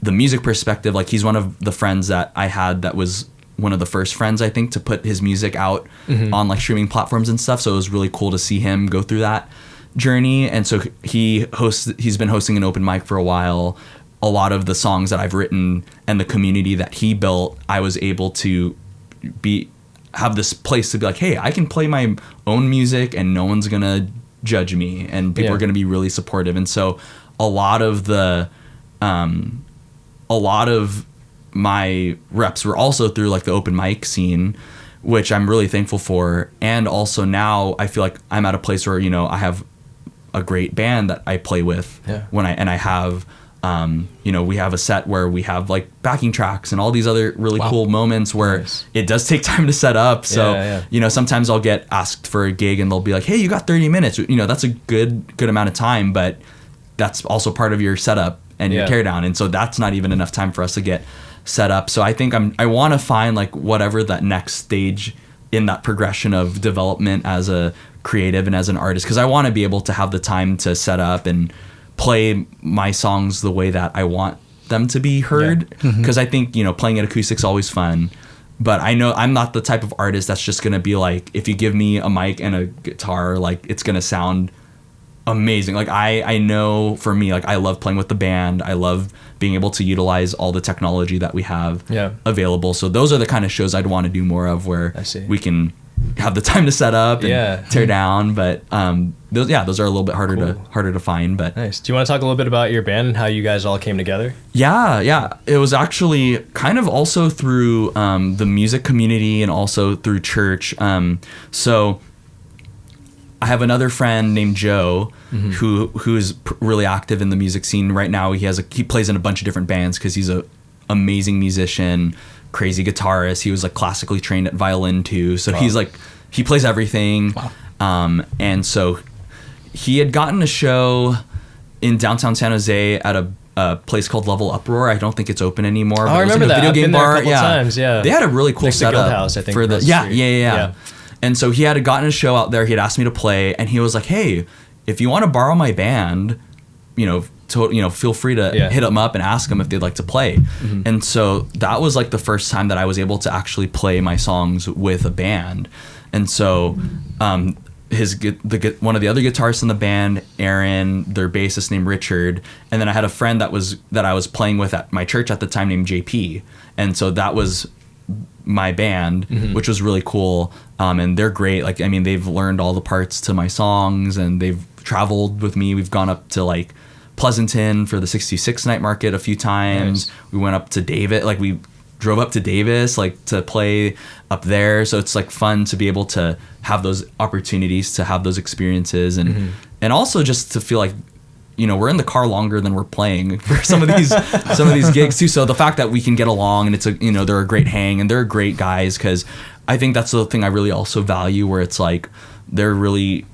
S1: the music perspective. Like he's one of the friends that I had that was one of the first friends, I think, to put his music out on like streaming platforms and stuff. So it was really cool to see him go through that journey. And so he's been hosting an open mic for a while. A lot of the songs that I've written and the community that he built, I was able to have this place to be like, hey, I can play my own music and no one's gonna judge me, and people are gonna be really supportive. And so a lot of my reps were also through like the open mic scene, which I'm really thankful for. And also now I feel like I'm at a place where I have a great band that I play with I have we have a set where we have like backing tracks and all these other really cool moments where it does take time to set up. So, sometimes I'll get asked for a gig and they'll be like, hey, you got 30 minutes. That's a good amount of time, but that's also part of your setup and your teardown. And so that's not even enough time for us to get set up. So I think I want to find like whatever that next stage in that progression of development as a creative and as an artist, because I want to be able to have the time to set up and play my songs the way that I want them to be heard. Because I think playing it acoustic's always fun, but I know I'm not the type of artist that's just gonna be like, if you give me a mic and a guitar, like it's gonna sound amazing. Like I know for me, like I love playing with the band. I love being able to utilize all the technology that we have available. So those are the kind of shows I'd want to do more of, where we can have the time to set up and tear down. But those are a little bit harder to find. But
S2: nice. Do you want to talk a little bit about your band and how you guys all came together?
S1: Yeah. It was actually kind of also through the music community and also through church. So I have another friend named Joe who is really active in the music scene right now. He plays in a bunch of different bands because he's a amazing musician, crazy guitarist. He was like classically trained at violin too. So he's like, he plays everything. Wow. And so he had gotten a show in downtown San Jose at a place called Level Uproar. I don't think it's open anymore.
S2: Oh, I remember that.
S1: Video game bar.
S2: I've been there a couple times. Yeah.
S1: They had a really cool setup
S2: House, I think,
S1: for the yeah. And so he had gotten a show out there. He had asked me to play, and he was like, "Hey, if you want to borrow my band, feel free to hit them up and ask them if they'd like to play." And so that was like the first time that I was able to actually play my songs with a band. And so one of the other guitarists in the band, Aaron, their bassist named Richard, and then I had a friend that I was playing with at my church at the time named JP. And so that was my band, which was really cool. And they're great. Like, I mean, they've learned all the parts to my songs and they've traveled with me. We've gone up to like Pleasanton for the 66 night market a few times. Nice. We went up to Davis, like we drove up to Davis, like to play up there. So it's like fun to be able to have those opportunities, to have those experiences, and also just to feel like, we're in the car longer than we're playing for some of these gigs too. So the fact that we can get along and it's they're a great hang and they're great guys, because I think that's the thing I really also value, where it's like they're really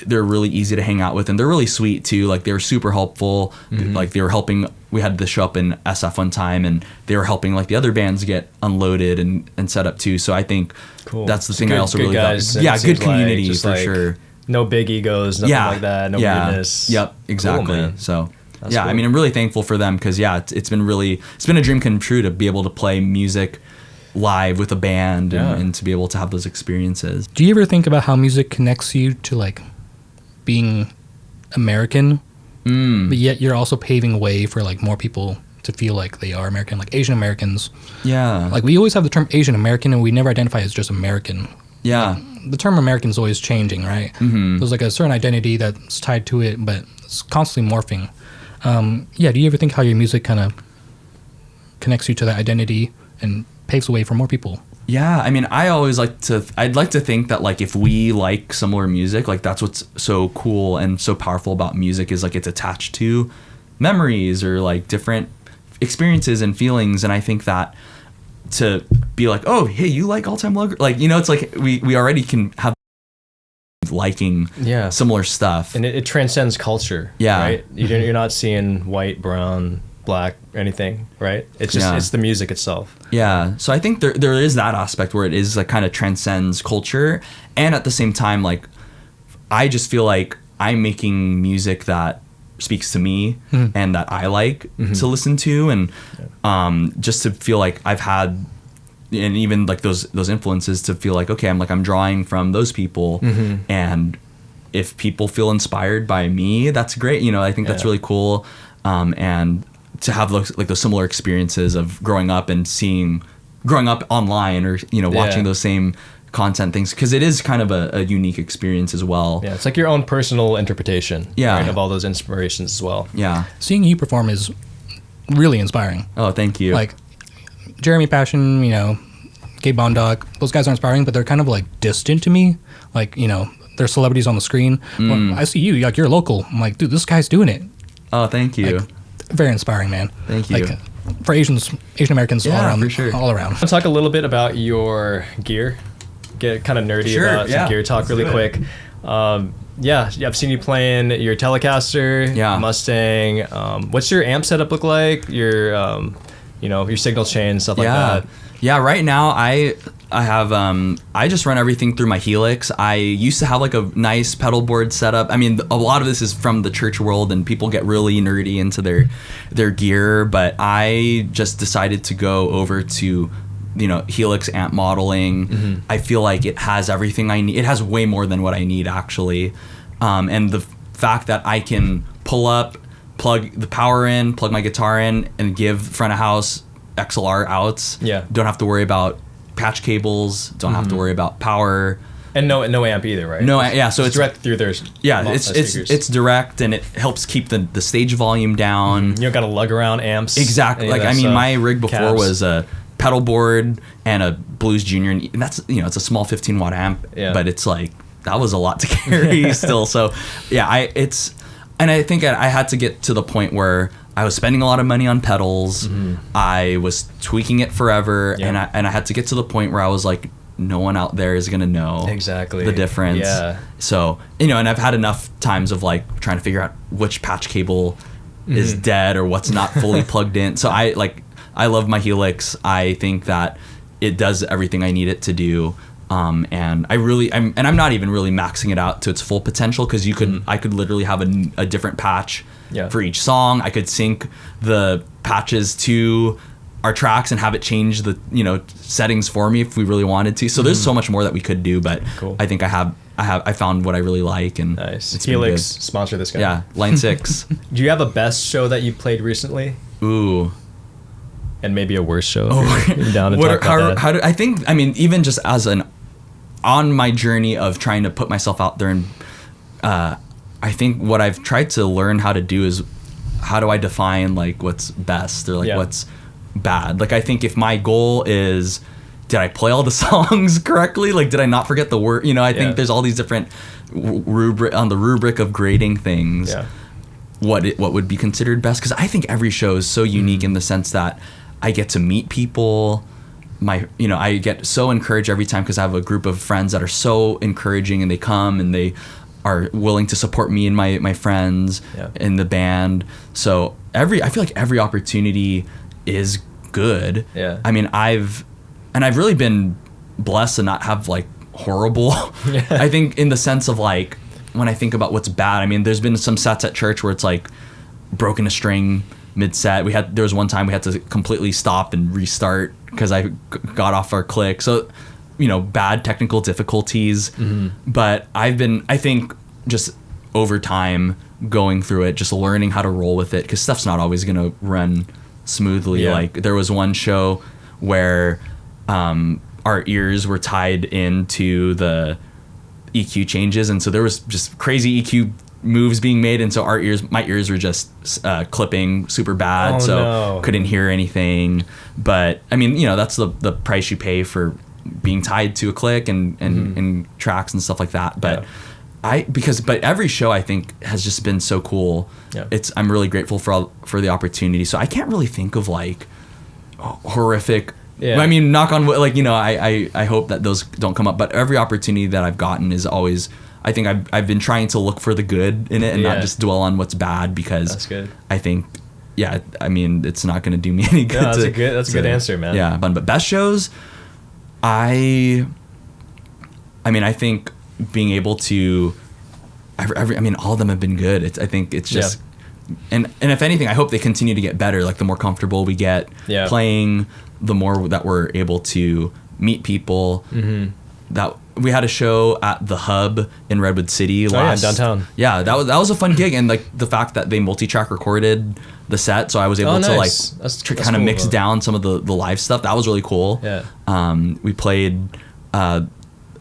S1: easy to hang out with and they're really sweet too. Like they were super helpful. Like they were helping. We had the show up in SF one time and they were helping like the other bands get unloaded and set up too. So I think that's the thing I also really value. Yeah, good community for sure.
S2: No big egos, nothing like that. No weirdness.
S1: Yep, exactly. Cool, so that's cool. I mean, I'm really thankful for them because it's been a dream come true to be able to play music live with a band and to be able to have those experiences.
S3: Do you ever think about how music connects you to like being American, but yet you're also paving way for like more people to feel like they are American, like Asian Americans?
S1: Yeah.
S3: Like we always have the term Asian American and we never identify as just American.
S1: Yeah.
S3: Like, the term American is always changing, right? There's like a certain identity that's tied to it, but it's constantly morphing. Do you ever think how your music kind of connects you to that identity and paves the way for more people?
S1: Yeah, I mean, I'd like to think that like if we like similar music, like that's what's so cool and so powerful about music, is like it's attached to memories or like different experiences and feelings. And I think that to be like, oh, hey, you like All Time Low, like, it's like we already can have liking similar stuff,
S2: and it transcends culture. Right? You're not seeing white, brown, black, anything, right? It's just it's the music itself.
S1: So I think there is that aspect where it is like kind of transcends culture, and at the same time, like I just feel like I'm making music that speaks to me and that I like to listen to, and just to feel like I've had, and even like those influences, to feel like, okay, I'm drawing from those people, and if people feel inspired by me, that's great. I think that's really cool, and to have those similar experiences of growing up online, or watching those same content things, because it is kind of a unique experience as well.
S2: It's like your own personal interpretation right, of all those inspirations as well.
S3: Seeing you perform is really inspiring.
S1: Oh, thank you.
S3: Like Jeremy Passion, Gabe Bondog, those guys are inspiring, but they're kind of like distant to me. Like, they're celebrities on the screen. Well, I see you, like you're local. I'm like, dude, this guy's doing it.
S1: Oh, thank you.
S3: Like, very inspiring, man.
S1: Thank you.
S3: Like, for Asian Americans all around.
S1: For sure.
S3: All around.
S2: Let's talk a little bit about your gear. Get kind of nerdy about some gear talk really quick. Yeah, I've seen you playing your Telecaster, Mustang. What's your amp setup look like? Your, your signal chain, stuff like that.
S1: Yeah, right now I have I just run everything through my Helix. I used to have like a nice pedal board setup. I mean, a lot of this is from the church world, and people get really nerdy into their gear. But I just decided to go over to Helix amp modeling. Mm-hmm. I feel like it has everything I need. It has way more than what I need, actually. And the fact that I can pull up, plug the power in, plug my guitar in, and give front of house XLR outs. Yeah. Don't have to worry about patch cables. Don't have to worry about power.
S2: And no amp either, right?
S1: No, yeah. So it's
S2: direct through their
S1: it's direct, and it helps keep the stage volume down.
S2: You don't got to lug around amps.
S1: Exactly. Like, I mean, my rig before was a pedal board and a Blues Junior, and that's it's a small 15 watt amp, but it's like that was a lot to carry still. So yeah, I think I had to get to the point where I was spending a lot of money on pedals. Mm-hmm. I was tweaking it forever, and I had to get to the point where I was like, no one out there is gonna know
S2: exactly
S1: the difference. Yeah. So and I've had enough times of like trying to figure out which patch cable is dead or what's not fully plugged in. So I love my Helix. I think that it does everything I need it to do. And I'm not even really maxing it out to its full potential, because I could literally have a different patch for each song. I could sync the patches to our tracks and have it change the settings for me if we really wanted to. So there's so much more that we could do, but I think I found what I really like, and
S2: it's Helix sponsor this guy.
S1: Yeah, Line 6.
S2: Do you have a best show that you played recently?
S1: Ooh.
S2: And maybe a worse show. If you're down to talk about that.
S1: Even just as on my journey of trying to put myself out there, and I think what I've tried to learn how to do is, how do I define like what's best or like what's bad? Like, I think if my goal is, did I play all the songs correctly? Like, did I not forget the word? I think there's all these different rubric of grading things. Yeah. What would be considered best? Because I think every show is so unique in the sense that I get to meet people. I get so encouraged every time, because I have a group of friends that are so encouraging, and they come and they are willing to support me and my friends in the band. So I feel like every opportunity is good. Yeah. I mean, I've really been blessed to not have like horrible. I think in the sense of like, when I think about what's bad, I mean, there's been some sets at church where it's like broken a string mid-set. There was one time we had to completely stop and restart because I got off our click. So, bad technical difficulties. Mm-hmm. But I think just over time going through it, just learning how to roll with it, because stuff's not always going to run smoothly. Yeah. Like, there was one show where our ears were tied into the EQ changes, and so there was just crazy EQ moves being made, and so my ears were just clipping super bad, couldn't hear anything. But I mean, that's the price you pay for being tied to a click and tracks and stuff like that. But but every show I think has just been so cool. Yeah. I'm really grateful for the opportunity. So I can't really think of like horrific. Yeah. I mean, knock on wood, like, I hope that those don't come up, but every opportunity that I've gotten is always, I think I've been trying to look for the good in it and not just dwell on what's bad, because that's good. I think, I mean, it's not going to do me any good.
S2: No, that's a good answer, man.
S1: Yeah. But best shows, I think being able to, all of them have been good. I think it's just, and if anything, I hope they continue to get better. Like, the more comfortable we get playing, the more that we're able to meet people. Mm-hmm. That we had a show at the Hub in Redwood City
S2: downtown.
S1: Yeah, that was a fun gig, and like the fact that they multi-track recorded the set, so I was able to like kind of mix down some of the live stuff. That was really cool. Yeah. We played.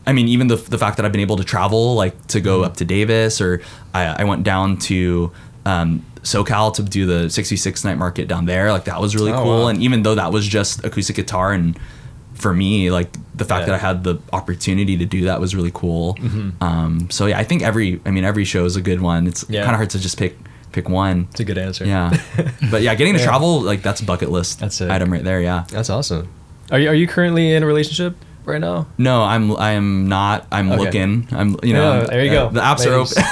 S1: Even the fact that I've been able to travel, like to go up to Davis, or I went down to SoCal to do the 66 night market down there. Like, that was really cool. Wow. And even though that was just acoustic guitar, and for me, like, the fact that I had the opportunity to do that was really cool. Mm-hmm. So yeah, I think every show is a good one. It's kind of hard to just pick pick one.
S2: It's a good answer.
S1: Yeah. But yeah, getting to travel, like that's a bucket list item right there. Yeah.
S2: That's awesome. Are you currently in a relationship right now?
S1: No, I am not. I'm looking. I'm, you know,
S2: there you go.
S1: The apps are open.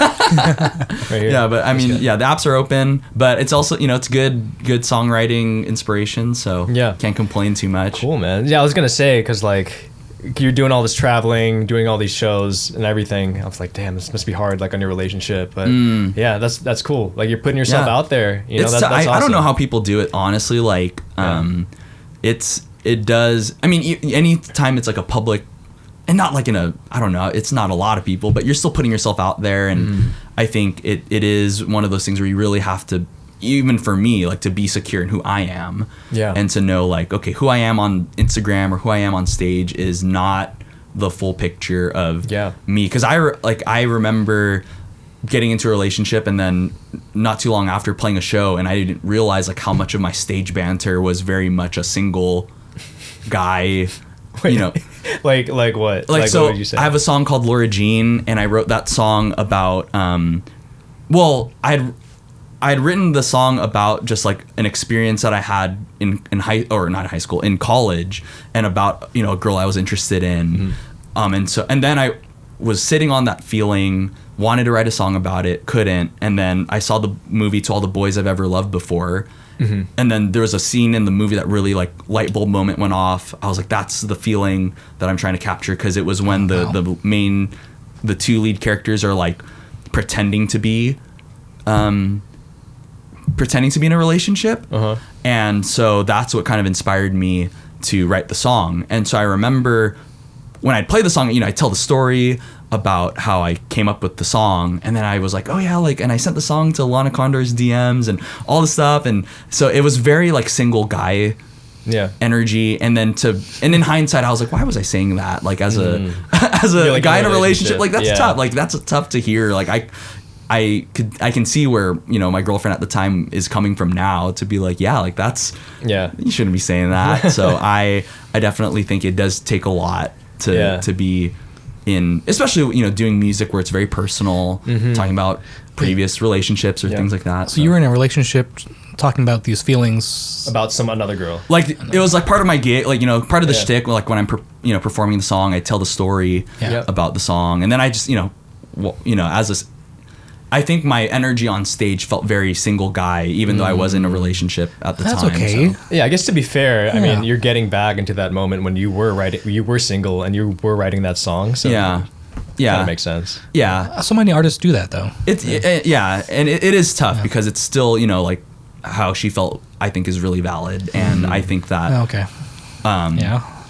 S2: Right here.
S1: Yeah, but I mean, yeah, the apps are open, but it's also, you know, it's good songwriting inspiration. So can't complain too much.
S2: Cool, man. Yeah, I was going to say, cause like you're doing all this traveling, doing all these shows and everything. I was like, damn, this must be hard, like on your relationship. But yeah, that's cool. Like you're putting yourself out there. You know, that's awesome.
S1: I don't know how people do it, honestly. Like, it does. I mean, any time it's like a public, and not like in a, I don't know, it's not a lot of people, but you're still putting yourself out there. And I think it is one of those things where you really have to, even for me, like to be secure in who I am.
S2: Yeah.
S1: And to know like, okay, who I am on Instagram or who I am on stage is not the full picture of me. Cause I remember getting into a relationship and then not too long after playing a show, and I didn't realize like how much of my stage banter was very much a single guy. Wait, you know,
S2: like what?
S1: Like so
S2: what would you say?
S1: I have a song called Laura Jean, and I wrote that song about well, I'd written the song about just like an experience that I had in high school, in college, and about, you know, a girl I was interested in. And then I was sitting on that feeling, wanted to write a song about it, couldn't, and then I saw the movie To All the Boys I've Ever Loved Before. And then there was a scene in the movie that really like light bulb moment went off. I was like, that's the feeling that I'm trying to capture, because it was when the two lead characters are like pretending to be in a relationship. And so that's what kind of inspired me to write the song. And so I remember when I'd play the song, you know, I tell the story about how I came up with the song, and then I was like, oh yeah, like, and I sent the song to Lana Condor's DMs and all this stuff, and so it was very like single guy energy. And then in hindsight, I was like, why was I saying that? Like as a like guy in a relationship, like that's tough. Like that's tough to hear. Like I can see where, you know, my girlfriend at the time is coming from now, to be like, yeah, like that's you shouldn't be saying that. So I definitely think it does take a lot to be in, especially, you know, doing music where it's very personal, talking about previous relationships or things like that.
S3: So you were in a relationship talking about these feelings
S2: about another girl. Like
S1: it was like part of my gig, like, you know, part of the shtick. Like when I'm performing the song, I tell the story about the song, and then I just, I think my energy on stage felt very single guy, even though I was in a relationship at the time.
S3: That's okay.
S1: So.
S2: Yeah, I guess to be fair, I mean, you're getting back into that moment when you were single and you were writing that song. So
S1: yeah,
S2: that makes sense.
S1: Yeah,
S3: so many artists do that though.
S1: And it is tough because it's still, you know, like how she felt, I think is really valid, and I think that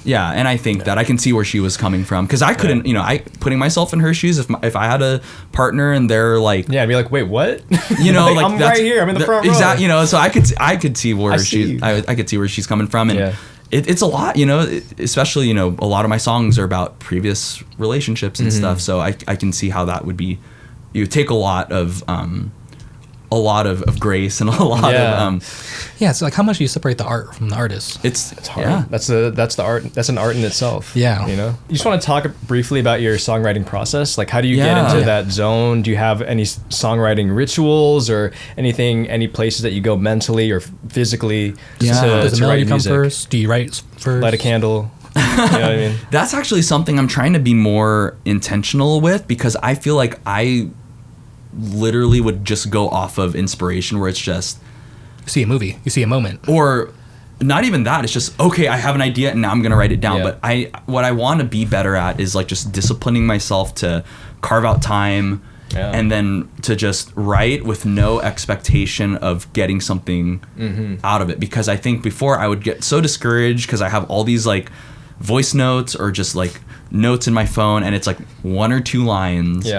S1: Yeah, and I think that I can see where she was coming from, because I couldn't, you know, putting myself in her shoes, if I had a partner and they're like,
S2: I'd be like, wait, what?
S1: You know, like
S2: I'm right here, I'm in the front row.
S1: Exactly, you know, so I could see where I could see where she's coming from, and it's a lot, you know, especially, you know, a lot of my songs are about previous relationships and stuff, so I can see how that would be. You would take a lot of grace and a lot of
S3: it's like, how much do you separate the art from the artist?
S2: It's hard. That's the art. That's an art in itself. You know, you just want to talk briefly about your songwriting process. Like, how do you get into that zone? Do you have any songwriting rituals or any places that you go mentally or physically
S3: does the melody
S2: write
S3: come
S2: music?
S3: First? Do you write first?
S2: Light a candle. You know what I mean?
S1: That's actually something I'm trying to be more intentional with, because I feel like I literally would just go off of inspiration, where it's just
S3: you see a movie, you see a moment,
S1: or not even that. It's just, okay, I have an idea and now I'm gonna write it down. But what I want to be better at is like just disciplining myself to carve out time and then to just write with no expectation of getting something out of it, because I think before I would get so discouraged because I have all these like voice notes or just like notes in my phone, and it's like 1 or 2 lines,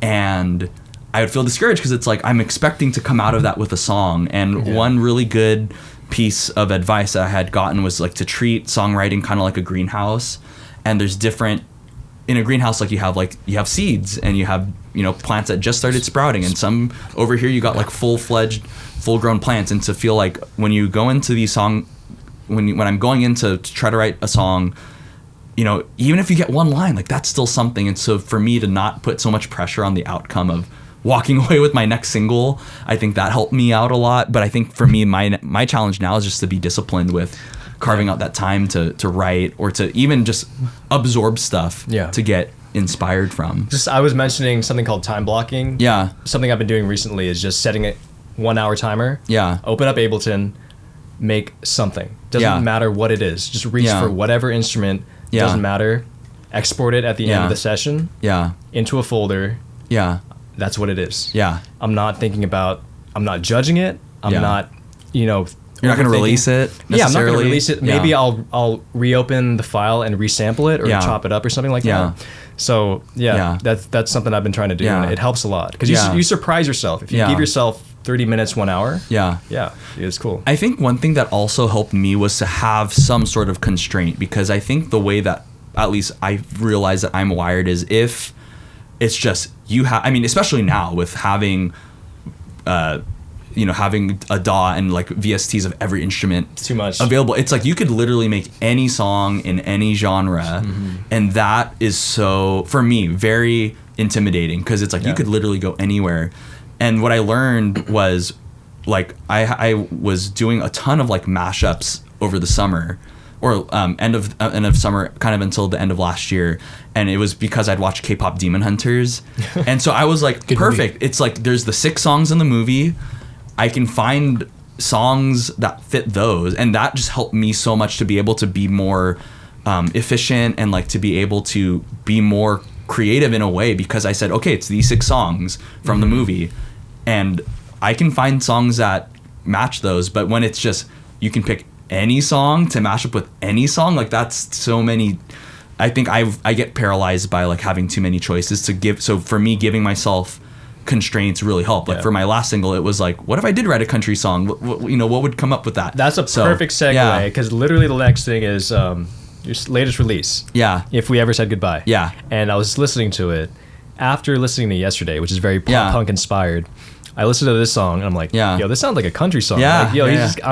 S1: and I would feel discouraged because it's like I'm expecting to come out of that with a song. And one really good piece of advice that I had gotten was like to treat songwriting kind of like a greenhouse. And there's different, in a greenhouse, like you have seeds, and you have, you know, plants that just started sprouting, and some over here you got like full-fledged, full-grown plants. And to feel like when you go into these when I'm going in to try to write a song, you know, even if you get one line, like that's still something. And so for me to not put so much pressure on the outcome of walking away with my next single. I think that helped me out a lot. But I think for me, my challenge now is just to be disciplined with carving out that time to write or to even just absorb stuff to get inspired from.
S2: I was mentioning something called time blocking.
S1: Yeah.
S2: Something I've been doing recently is just setting a 1 hour timer.
S1: Yeah.
S2: Open up Ableton, make something. Doesn't matter what it is. Just reach for whatever instrument. Doesn't matter. Export it at the end of the session.
S1: Yeah.
S2: Into a folder.
S1: Yeah.
S2: That's what it is.
S1: Yeah.
S2: I'm not judging it. I'm not,
S1: You're not going to release it necessarily?
S2: Yeah, I'm not going to release it. Maybe I'll reopen the file and resample it or chop it up or something like that. So, that's something I've been trying to do. And it helps a lot. Because you surprise yourself. If you give yourself 30 minutes, 1 hour. Yeah, it's cool.
S1: I think one thing that also helped me was to have some sort of constraint, because I think the way that, at least I realize that I'm wired, is if it's just especially now with having having a DAW and like VSTs of every instrument
S2: too much
S1: available. It's like you could literally make any song in any genre, and that is so, for me, very intimidating, because it's like you could literally go anywhere. And what I learned was, like, I was doing a ton of like mashups over the summer, or end of summer, kind of until the end of last year, and it was because I'd watched K-pop Demon Hunters, and so I was like, perfect. Movie. It's like there's the 6 songs in the movie. I can find songs that fit those, and that just helped me so much to be able to be more efficient and like to be able to be more creative in a way, because I said, okay, it's these 6 songs from the movie, and I can find songs that match those. But when it's just you can pick any song to mash up with any song, like that's so many. I think I get paralyzed by like having too many choices to give. So for me, giving myself constraints really help. Like for my last single, it was like, what if I did write a country song? What would come up with that?
S2: That's a perfect segue, because literally the next thing is your latest release. Yeah. If We Ever Said Goodbye. Yeah. And I was listening to it after listening to Yesterday, which is very pop punk inspired. I listened to this song and I'm like, yo, this sounds like a country song. Yeah. Like, yo,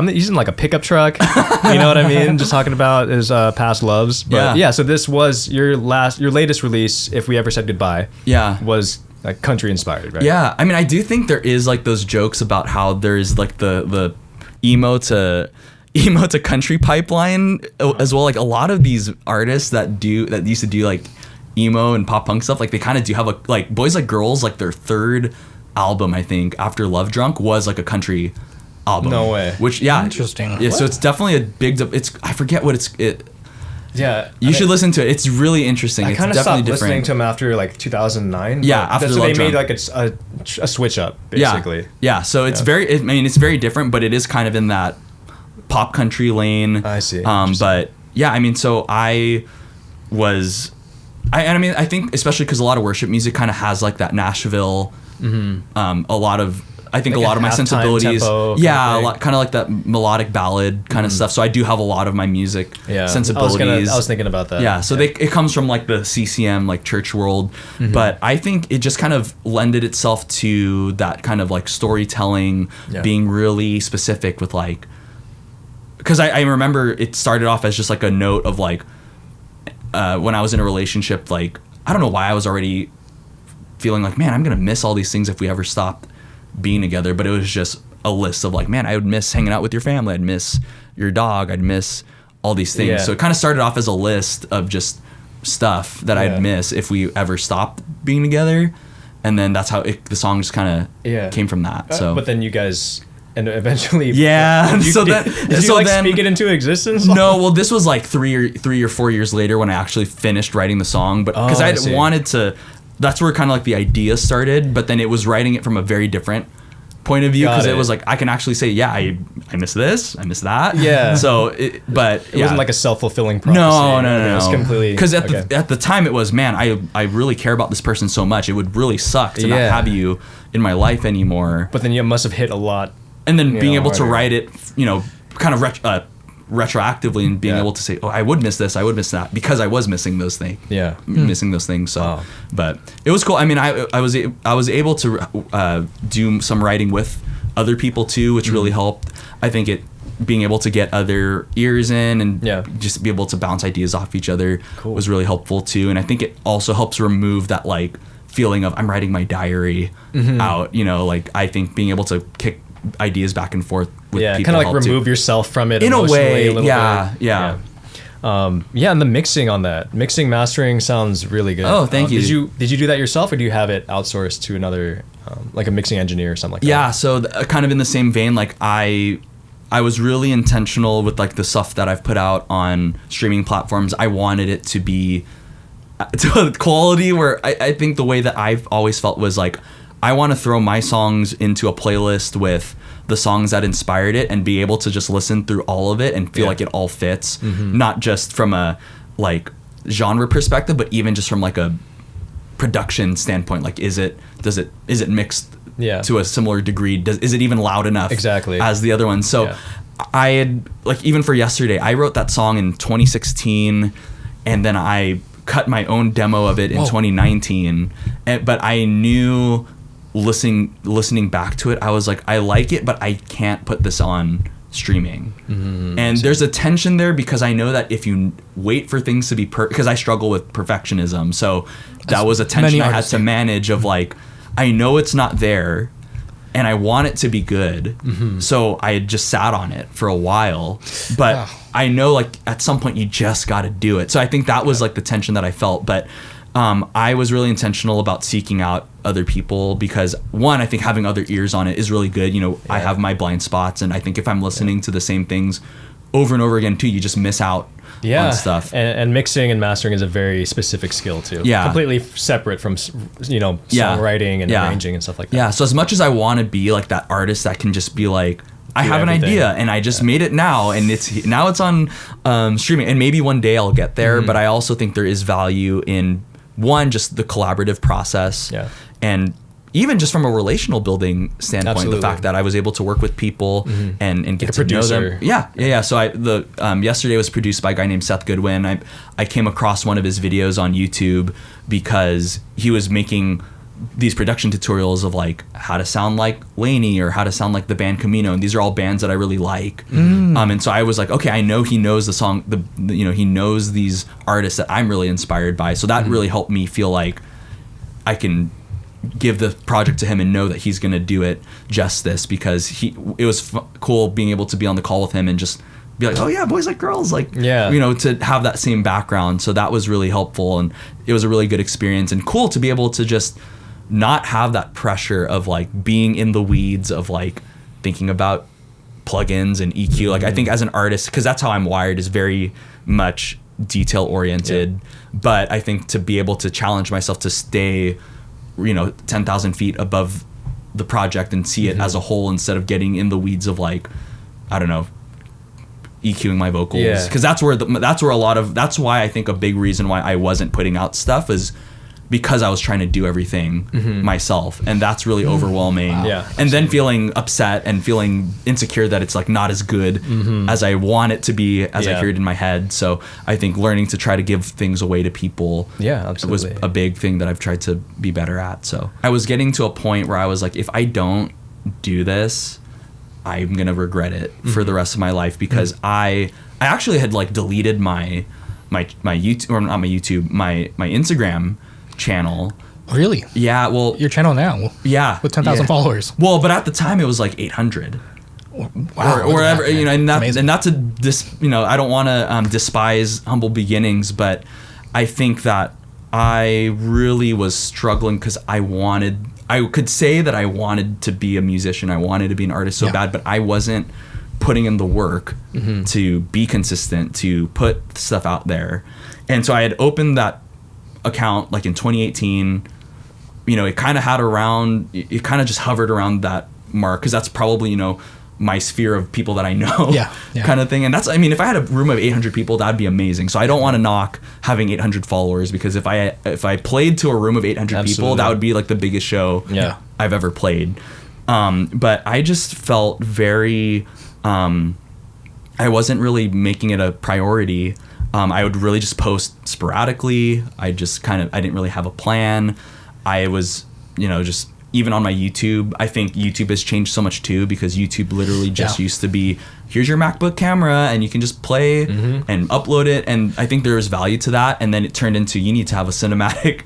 S2: he's in like a pickup truck. You know what I mean? Just talking about his past loves. But so this was your latest release, If We Ever Said Goodbye. Yeah. Was like country inspired, right? Yeah. I mean, I do think there is like those jokes about how there's like the emo to country pipeline as well. Like a lot of these artists that used to do like emo and pop punk stuff, like they kind of do have a, like Boys Like Girls, like their third album, I think, after Love Drunk, was like a country album. No way. Which interesting. Yeah, so it's definitely a big. I forget what it's. Yeah, you should listen to it. It's really interesting. I kind of stopped listening to him after like 2009.
S1: Yeah, after
S2: that's
S1: Love
S2: they
S1: Drunk.
S2: made like a switch up basically.
S1: Yeah. So it's very. It's very different, but it is kind of in that pop country lane.
S2: I see.
S1: But yeah, I mean, so I think especially because a lot of worship music kind of has like that Nashville. A lot of like a lot of my sensibilities, a lot kind of like that melodic ballad kind of stuff. So I do have a lot of my music sensibilities.
S2: I was thinking about that.
S1: Yeah, so it comes from like the CCM, like church world, but I think it just kind of lended itself to that kind of like storytelling, being really specific with like, because I remember it started off as just like a note of like when I was in a relationship, like I don't know why I was already feeling like, man, I'm gonna miss all these things if we ever stopped being together. But it was just a list of like, man, I would miss hanging out with your family, I'd miss your dog, I'd miss all these things. So it kind of started off as a list of just stuff that I'd miss if we ever stopped being together, and then that's how the song just kind of came from that. So
S2: but then you guys and eventually
S1: did you
S2: speak it into existence?
S1: No, well, this was like 3 or 4 years later when I actually finished writing the song, but because I wanted to. That's where kind of like the idea started, but then it was writing it from a very different point of view, because it was like I can actually say, I miss this, I miss that. Yeah. So, it
S2: wasn't like a self-fulfilling prophecy.
S1: No.
S2: It was completely
S1: because at the time it was, man, I really care about this person so much. It would really suck to not have you in my life anymore.
S2: But then you must have hit a lot.
S1: And then being able to write it, kind of retroactively, and being able to say, I would miss this, I would miss that, because I was missing those things. Missing those things. So, but it was cool. I mean, I was able to do some writing with other people too, which really helped. I think being able to get other ears in and just be able to bounce ideas off each other was really helpful too. And I think it also helps remove that like feeling of I'm writing my diary out, you know, like I think being able to kick ideas back and forth with people
S2: kind of like remove yourself from it
S1: in a way,
S2: a little bit.
S1: Yeah.
S2: And the mixing on that, mastering sounds really good.
S1: Oh, thank you.
S2: Did you do that yourself, or do you have it outsourced to another, like a mixing engineer or something like that?
S1: Yeah, so kind of in the same vein, like I was really intentional with like the stuff that I've put out on streaming platforms. I wanted it to be to a quality where I think the way that I've always felt was like, I want to throw my songs into a playlist with the songs that inspired it and be able to just listen through all of it and feel like it all fits, not just from a like genre perspective, but even just from like a production standpoint. Like, is it mixed to a similar degree? Is it even loud enough as the other one? So I had, like, even for yesterday, I wrote that song in 2016, and then I cut my own demo of it in 2019. But I knew listening back to it, I was like, I like it, but I can't put this on streaming. And there's a tension there, because I know that if you wait for things to be because I struggle with perfectionism, so that was a tension I had to manage of like, I know it's not there and I want it to be good, so I had just sat on it for a while, but I know like at some point you just got to do it. So I think that was like the tension that I felt. But I was really intentional about seeking out other people, because one, I think having other ears on it is really good. You know, I have my blind spots, and I think if I'm listening to the same things over and over again too, you just miss out on stuff.
S2: And mixing and mastering is a very specific skill too. Completely separate from, you know, songwriting and arranging and stuff like that.
S1: So as much as I want to be like that artist that can just be like, I have an idea and I just made it now, and it's on streaming, and maybe one day I'll get there. But I also think there is value in, one, just the collaborative process, and even just from a relational building standpoint, the fact that I was able to work with people and get to know them. So yesterday was produced by a guy named Seth Goodwin. I came across one of his videos on YouTube because he was making these production tutorials of like how to sound like Laney or how to sound like the band Camino, and these are all bands that I really like. And so I was like, okay, I know he knows the song, he knows these artists that I'm really inspired by. So that really helped me feel like I can give the project to him and know that he's going to do it justice, because it was cool being able to be on the call with him and just be like, oh yeah, boys like girls, like, to have that same background. So that was really helpful, and it was a really good experience and cool to be able to just not have that pressure of like being in the weeds of like thinking about plugins and EQ. Like I think as an artist, because that's how I'm wired, is very much detail oriented. But I think to be able to challenge myself to stay 10,000 feet above the project and see it as a whole, instead of getting in the weeds of like, I don't know, EQing my vocals, because that's why I think a big reason why I wasn't putting out stuff is because I was trying to do everything myself, and that's really overwhelming. And then feeling upset and feeling insecure that it's like not as good as I want it to be, as I hear it in my head. So I think learning to try to give things away to people was a big thing that I've tried to be better at. So I was getting to a point where I was like, if I don't do this, I'm gonna regret it for the rest of my life, because I actually had like deleted my YouTube, or not my YouTube, my Instagram channel.
S3: Really?
S1: Yeah, well,
S3: your channel now.
S1: Yeah,
S3: with 10,000 followers.
S1: Well, but at the time it was like 800.
S3: Wow,
S1: or whatever, and that's I don't want to despise humble beginnings, but I think that I really was struggling because I could say that I wanted to be a musician, I wanted to be an artist so bad, but I wasn't putting in the work to be consistent, to put stuff out there. And so I had opened that account like in 2018. It kind of just hovered around that mark, because that's probably my sphere of people that I know, kind of thing. And that's, if I had a room of 800 people, that'd be amazing. So I don't want to knock having 800 followers, because if I played to a room of 800 people, that would be like the biggest show I've ever played. But I just felt very, I wasn't really making it a priority. I would really just post sporadically. I didn't really have a plan. I was, just even on my YouTube, I think YouTube has changed so much too, because YouTube literally just used to be, here's your MacBook camera and you can just play and upload it. And I think there was value to that. And then it turned into, you need to have a cinematic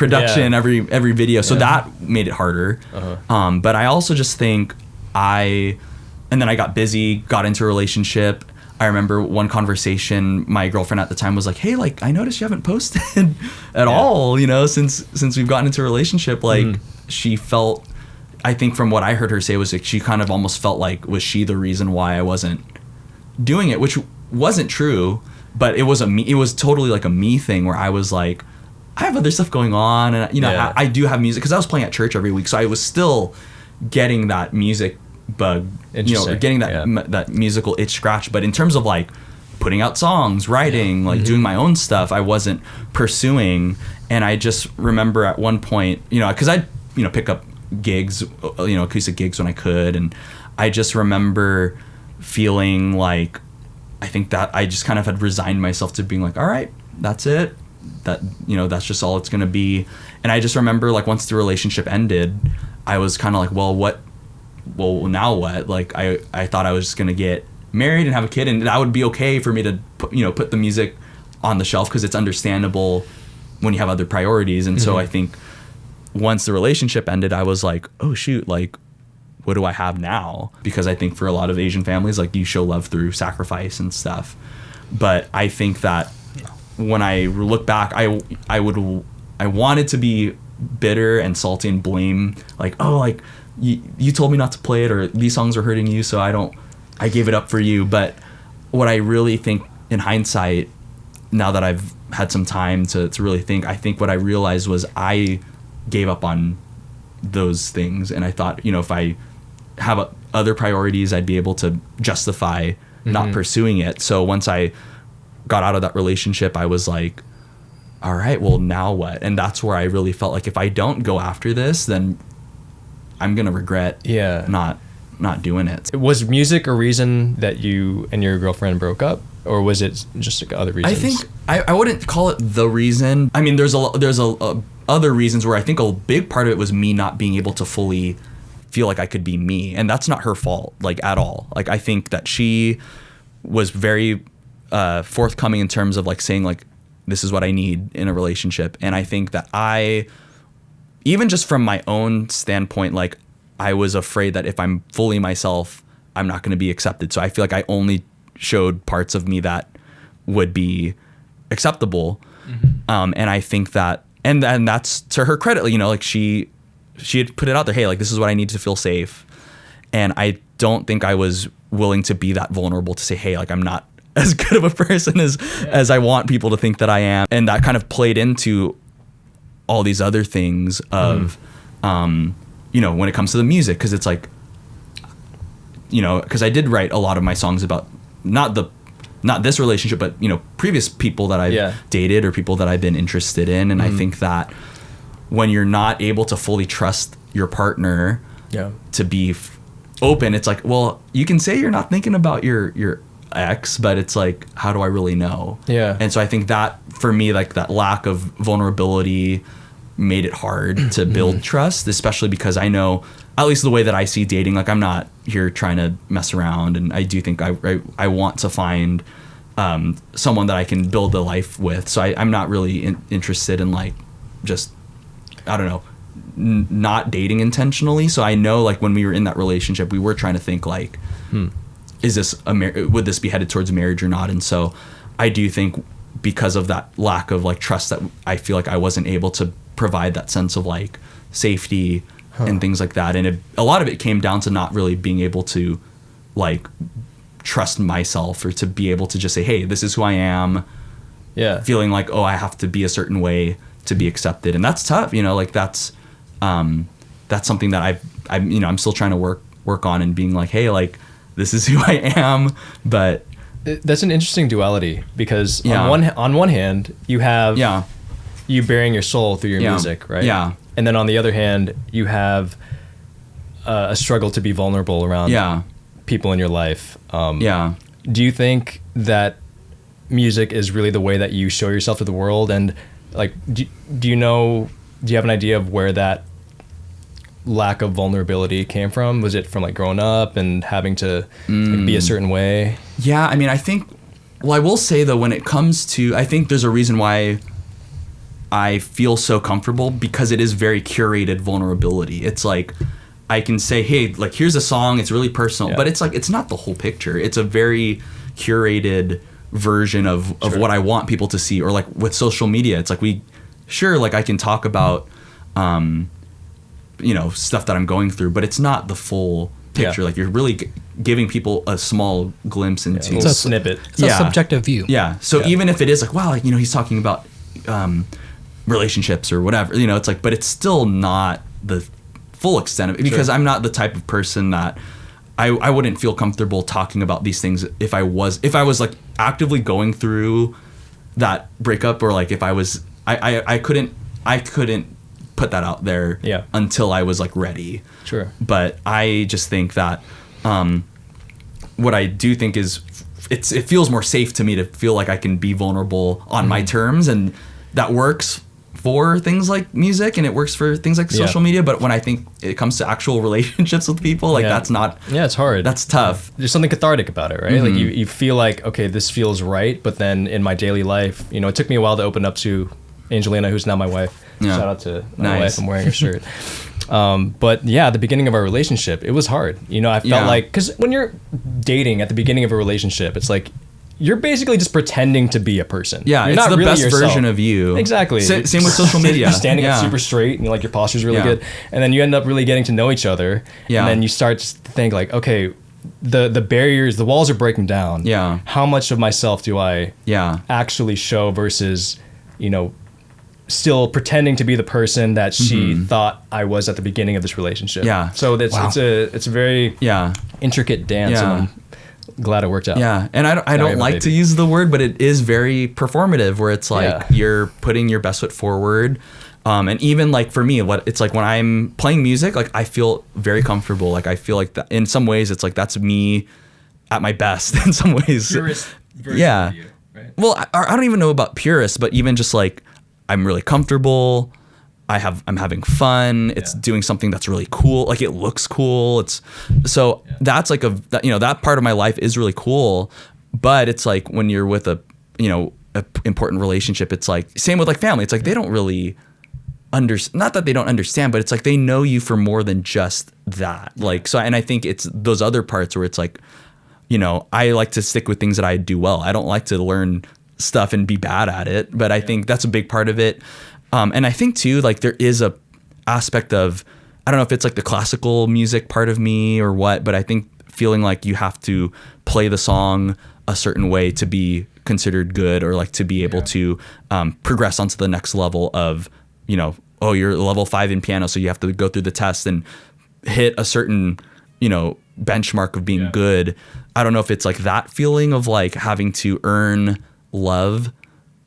S1: production, every video. So that made it harder. But I also just think and then I got busy, got into a relationship. I remember one conversation, my girlfriend at the time was like, hey, like, I noticed you haven't posted at all, you know, since we've gotten into a relationship. Like, she felt, I think from what I heard her say was like, she kind of almost felt like, was she the reason why I wasn't doing it, which wasn't true, but it was totally like a me thing where I was like, I have other stuff going on, and, you know, I do have music, because I was playing at church every week, so I was still getting that music bug, you know, getting that musical itch scratch. But in terms of like putting out songs, writing, like doing my own stuff, I wasn't pursuing. And I just remember at one point, you know, because I'd, you know, pick up gigs, you know, acoustic gigs when I could, and I just remember feeling like, I think that I just kind of had resigned myself to being like, all right, that's it, that, you know, that's just all it's gonna be. And I just remember like once the relationship ended, I was kind of like, well, now what? Like, I thought I was just gonna get married and have a kid, and that would be okay for me to put the music on the shelf, because it's understandable when you have other priorities. And so I think once the relationship ended, I was like, oh shoot, like, what do I have now? Because I think for a lot of Asian families, like, you show love through sacrifice and stuff. But I think that when I look back, I wanted to be bitter and salty and blame, like, oh, like, you told me not to play it, or these songs are hurting you, so I gave it up for you. But what I really think in hindsight, now that I've had some time to really think, I think what I realized was I gave up on those things, and I thought, you know, if I have other priorities, I'd be able to justify not pursuing it. So once I got out of that relationship, I was like, all right, well, now what? And that's where I really felt like if I don't go after this, then I'm gonna regret not doing it.
S2: Was music a reason that you and your girlfriend broke up, or was it just like other reasons?
S1: I think I wouldn't call it the reason. I mean, there's other reasons where I think a big part of it was me not being able to fully feel like I could be me, and that's not her fault, like, at all. Like, I think that she was very forthcoming in terms of like saying like, this is what I need in a relationship. And I think that even just from my own standpoint, like, I was afraid that if I'm fully myself, I'm not going to be accepted. So I feel like I only showed parts of me that would be acceptable. And I think that, and that's to her credit, you know, like, she had put it out there, hey, like, this is what I need to feel safe. And I don't think I was willing to be that vulnerable to say, hey, like, I'm not as good of a person as I want people to think that I am. And that kind of played into all these other things of, you know, when it comes to the music, because it's like, you know, because I did write a lot of my songs about not this relationship, but, you know, previous people that I've dated or people that I've been interested in. And I think that when you're not able to fully trust your partner to be open, it's like, well, you can say you're not thinking about your ex, but it's like, how do I really know? And so I think that for me, like, that lack of vulnerability made it hard to build trust, especially because I know, at least the way that I see dating, like, I'm not here trying to mess around, and I do think I want to find someone that I can build a life with. So I'm not really interested in, like, just, I don't know, not dating intentionally. So I know, like, when we were in that relationship, we were trying to think, like, is this would this be headed towards marriage or not? And so I do think because of that lack of, like, trust, that I feel like I wasn't able to provide that sense of, like, safety and things like that. And a lot of it came down to not really being able to, like, trust myself, or to be able to just say, hey, this is who I am. Feeling like, oh, I have to be a certain way to be accepted. And that's tough, you know, like, that's something that I'm still trying to work on, and being like, hey, like, this is who I am. But
S2: that's an interesting duality, because on one hand you have you bearing your soul through your music, right? And then on the other hand, you have a struggle to be vulnerable around people in your life. Do you think that music is really the way that you show yourself to the world? And, like, do you have an idea of where that lack of vulnerability came from? Was it from, like, growing up and having to like, be a certain way?
S1: Yeah, I mean, I think, well, I will say, though, when it comes to, I think there's a reason why I feel so comfortable because it is very curated vulnerability. It's like I can say, hey, like here's a song, it's really personal, but it's like it's not the whole picture. It's a very curated version of what I want people to see. Or like with social media, it's like like I can talk about stuff that I'm going through, but it's not the full picture. Like you're really giving people a small glimpse into
S2: it's a snippet.
S3: It's a subjective view.
S1: Yeah. So even if it is like, wow, he's talking about relationships or whatever, it's like, but it's still not the full extent of it, because I'm not the type of person that I wouldn't feel comfortable talking about these things if I was like actively going through that breakup, or like if I was I couldn't put that out there until I was like ready.
S2: Sure.
S1: But I just think that what I do think is it feels more safe to me to feel like I can be vulnerable on my terms, and that works for things like music and it works for things like social media. But when I think it comes to actual relationships with people, like that's not,
S2: it's hard.
S1: That's tough.
S2: There's something cathartic about it, right? Like you feel like, okay, this feels right. But then in my daily life, it took me a while to open up to Angelina, who's now my wife. Shout out to my wife. I'm wearing her shirt. But at the beginning of our relationship, it was hard. I felt like, because when you're dating at the beginning of a relationship, it's like, you're basically just pretending to be a person.
S1: Yeah,
S2: you're
S1: it's
S2: not
S1: the
S2: really
S1: best
S2: yourself.
S1: version of you.
S2: Exactly.
S1: Same with social media.
S2: You're standing up super straight and your posture's really good. And then you end up really getting to know each other. Yeah. And then you start to think like, okay, the barriers, the walls are breaking down.
S1: Yeah.
S2: How much of myself do I actually show versus, still pretending to be the person that she thought I was at the beginning of this relationship. Yeah. So it's a very intricate dance.
S1: Yeah.
S2: And I'm glad it worked out.
S1: Yeah. And I don't like to use the word, but it is very performative, where it's like you're putting your best foot forward. And even like for me, it's like when I'm playing music, like I feel very comfortable. Like I feel like that in some ways it's like that's me at my best in some ways.
S2: Purist version of you, right?
S1: Well, I don't even know about purist, but even just like I'm really comfortable. I'm having fun. It's doing something that's really cool. Like it looks cool. That's like that part of my life is really cool. But it's like when you're with a important relationship, it's like same with like family. It's like they don't really not that they don't understand, but it's like they know you for more than just that. Like so, and I think it's those other parts where it's like, I like to stick with things that I do well. I don't like to learn stuff and be bad at it, but I think that's a big part of it. And I think too, like there is a aspect of, I don't know if it's like the classical music part of me or what, but I think feeling like you have to play the song a certain way to be considered good, or like to be able to progress onto the next level of, you're level 5 in piano, so you have to go through the test and hit a certain, benchmark of being good. I don't know if it's like that feeling of like having to earn love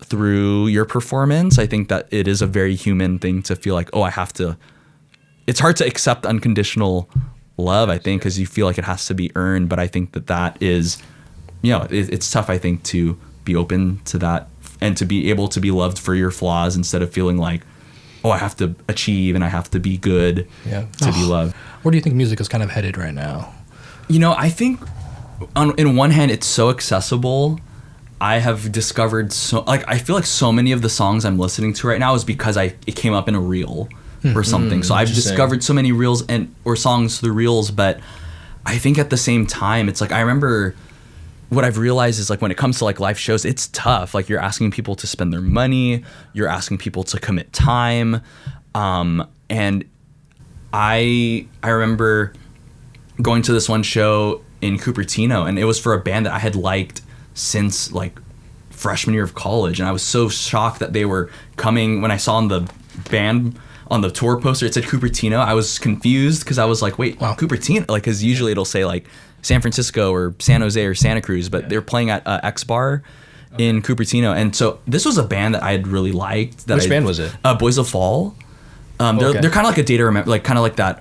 S1: through your performance. I think that it is a very human thing to feel like, I have to. It's hard to accept unconditional love, I think, because you feel like it has to be earned. But I think that is, it's tough, I think, to be open to that and to be able to be loved for your flaws instead of feeling like, I have to achieve and I have to be good to be loved.
S3: Where do you think music is kind of headed right now?
S1: I think in one hand, it's so accessible. I have discovered I feel like so many of the songs I'm listening to right now is because it came up in a reel or something. So I've discovered so many reels or songs through reels, but I think at the same time, it's like, I remember what I've realized is like when it comes to like live shows, it's tough. Like you're asking people to spend their money, you're asking people to commit time. And I remember going to this one show in Cupertino, and it was for a band that I had liked since like freshman year of college, and I was so shocked that they were coming. When I saw on the band on the tour poster it said Cupertino, I was confused because I was like, wait, Cupertino, like, because usually it'll say like San Francisco or San Jose or Santa Cruz, but they're playing at X Bar in Cupertino. And so this was a band that I had really liked.
S2: Which band was it?
S1: Boys of Fall. They're kind of like a Day to Remember, like kind of like that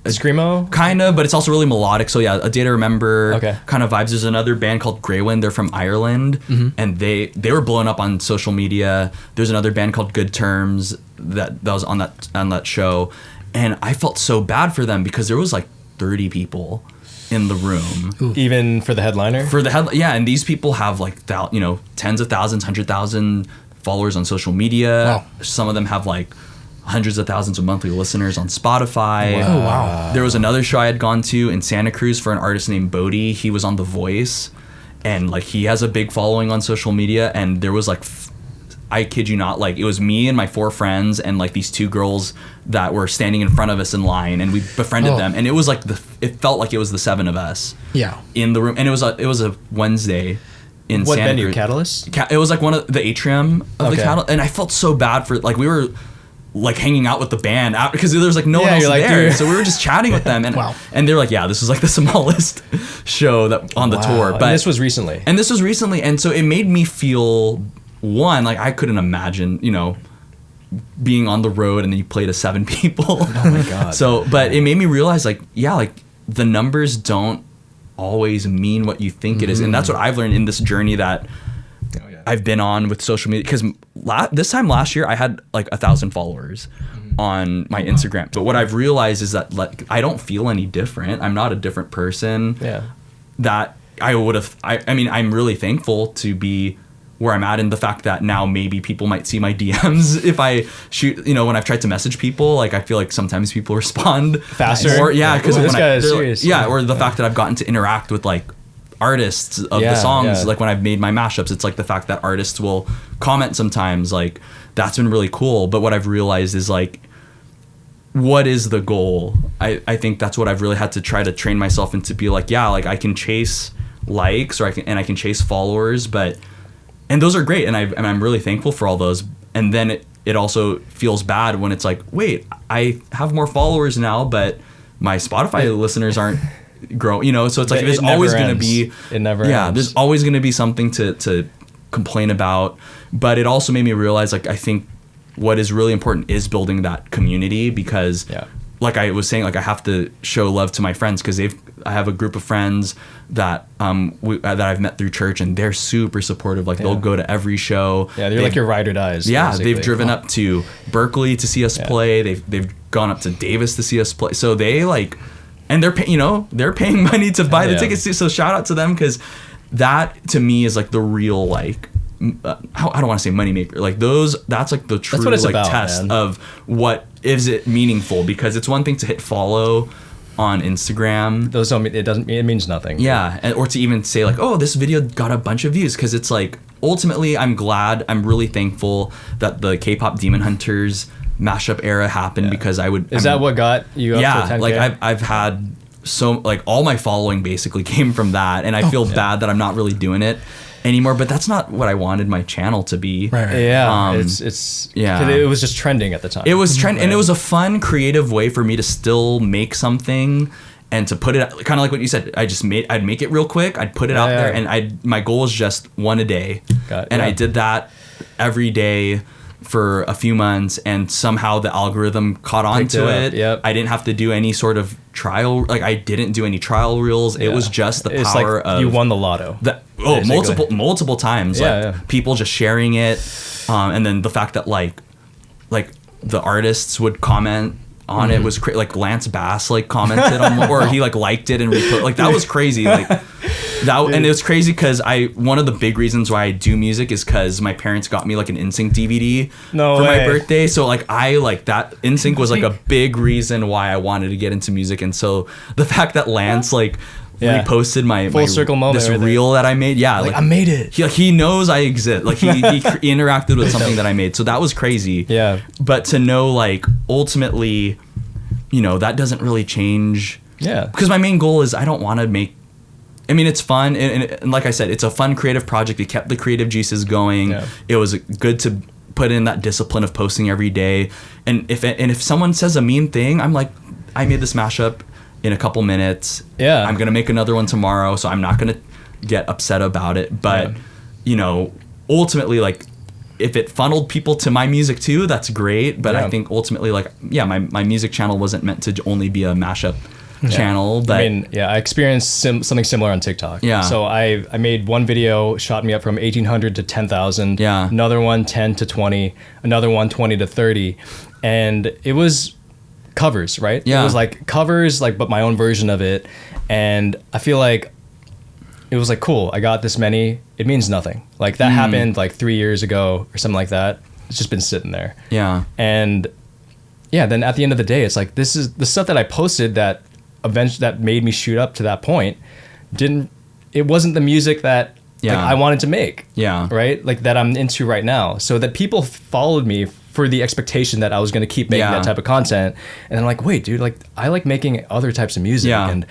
S2: Screamo?
S1: Kind of, but it's also really melodic. So yeah, A Day to Remember kind of vibes. There's another band called Greywind. They're from Ireland, and they were blowing up on social media. There's another band called Good Terms that was on that show, and I felt so bad for them because there was like 30 people in the room.
S2: Ooh. Even for the headliner?
S1: Yeah, and these people have like tens of thousands, 100,000 followers on social media.
S3: Wow.
S1: Some of them have like hundreds of thousands of monthly listeners on Spotify.
S3: Oh, wow.
S1: There was another show I had gone to in Santa Cruz for an artist named Bodhi. He was on The Voice, and like he has a big following on social media. And there was like, I kid you not, like it was me and my 4 friends and like these 2 girls that were standing in front of us in line, and we befriended them. And it was like it felt like it was the 7 of us.
S3: Yeah.
S1: In the room, and it was a Wednesday. In
S2: what
S1: Santa
S2: venue?
S1: Cruz.
S2: Catalyst?
S1: It was like one of the atrium of the Catalyst, and I felt so bad for like we were like hanging out with the band out because there was like no one else
S2: like,
S1: there,
S2: dude.
S1: so we were just chatting with them, and
S3: Wow.
S1: and they're like, yeah, this was like the smallest show that on the tour, but
S2: and this was recently.
S1: And so it made me feel one like I couldn't imagine, you know, being on the road and then you play to 7 people.
S2: Oh my god.
S1: So, but it made me realize like, yeah, like the numbers don't always mean what you think it is, and that's what I've learned in this journey that I've been on with social media, because this time last year I had like 1,000 followers on my Instagram, but what I've realized is that like I don't feel any different. I'm not a different person.
S2: Yeah.
S1: That I would have. I mean, I'm really thankful to be where I'm at, and the fact that now maybe people might see my DMs if I shoot. You know, when I've tried to message people, like I feel like sometimes people respond
S2: faster.
S1: Or yeah, because
S2: this guy is serious.
S1: or the fact that I've gotten to interact with like artists of the songs, like when I've made my mashups, it's like the fact that artists will comment sometimes, like that's been really cool. But what I've realized is like, what is the goal? I think that's what I've really had to try to train myself into, be like, yeah, like I can chase likes, or I can chase followers, and those are great, and I'm really thankful for all those. And then it also feels bad when it's like, wait, I have more followers now, but my Spotify listeners aren't grow, you know, so it's like there's always going to be,
S2: it never ends.
S1: There's always going to be something to complain about. But it also made me realize, like, I think what is really important is building that community, because like I was saying, like I have to show love to my friends, because I have a group of friends that that I've met through church, and they're super supportive. Like they'll go to every show.
S2: Yeah, they're like your ride or dies.
S1: Yeah,
S2: basically.
S1: they've driven up to Berkeley to see us play. They've gone up to Davis to see us play. So they like, and they're they're paying money to buy the tickets too. So shout out to them, because that to me is like the real like. I don't want to say moneymaker. Like that's like the true like about, test man. Of what is it meaningful, because it's one thing to hit follow on Instagram.
S2: Those don't mean, it means nothing.
S1: Yeah, or to even say like, oh, this video got a bunch of views, because it's like ultimately I'm really thankful that the K-pop Demon Hunters mashup era happened, because is that what got you up to 10K? Like I've had so like all my following basically came from that, and I feel bad that I'm not really doing it anymore, but that's not what I wanted my channel to be.
S3: Right.
S2: Yeah. It was just trending at the time.
S1: It was trend, and it was a fun, creative way for me to still make something and to put it kind of like what you said. I'd make it real quick. I'd put it out there, and my goal was just one a day. I did that every day for a few months, and somehow the algorithm caught on to it.
S2: Yep.
S1: I didn't have to do any sort of trial, like I didn't do any trial reels. It was just the power of
S2: you won the lotto.
S1: Multiple times, people just sharing it, and then the fact that like the artists would comment on it was like Lance Bass like commented on, or he like liked it and reposted. Like that was crazy. Like that, and it was crazy because one of the big reasons why I do music is because my parents got me like an NSYNC DVD for my birthday. So like that NSYNC was like a big reason why I wanted to get into music, and so the fact that Lance like reposted my
S2: full circle moment,
S1: this reel that I made. Yeah,
S2: like I made it.
S1: He knows I exist. Like he interacted with something that I made. So that was crazy.
S2: Yeah.
S1: But to know like ultimately, you know, that doesn't really change.
S2: Yeah.
S1: Because my main goal is I don't want to make. I mean, it's fun, and like I said, it's a fun creative project. It kept the creative juices going. Yeah. It was good to put in that discipline of posting every day. And if someone says a mean thing, I'm like, I made this mashup in a couple minutes.
S2: Yeah.
S1: I'm gonna make another one tomorrow, so I'm not gonna get upset about it. But you know, ultimately, like if it funneled people to my music too, that's great. But I think ultimately, like my music channel wasn't meant to only be a mashup channel. But
S2: I mean, I experienced something similar on TikTok.
S1: Yeah.
S2: So I made one video, shot me up from 1,800 to 10,000.
S1: Yeah.
S2: Another one 10 to 20. Another one 20 to 30, and it was covers, right?
S1: Yeah.
S2: It was like covers, like but my own version of it, and I feel like it was like, cool, I got this many. It means nothing. Like that happened like 3 years ago or something like that. It's just been sitting there.
S1: Yeah.
S2: And yeah, then at the end of the day, it's like, this is the stuff that I posted that that made me shoot up to that point. It wasn't the music that like, I wanted to make.
S1: Yeah.
S2: Right? Like that I'm into right now. So that people followed me for the expectation that I was going to keep making that type of content. And I'm like, wait, dude, like I like making other types of music.
S1: Yeah.
S2: And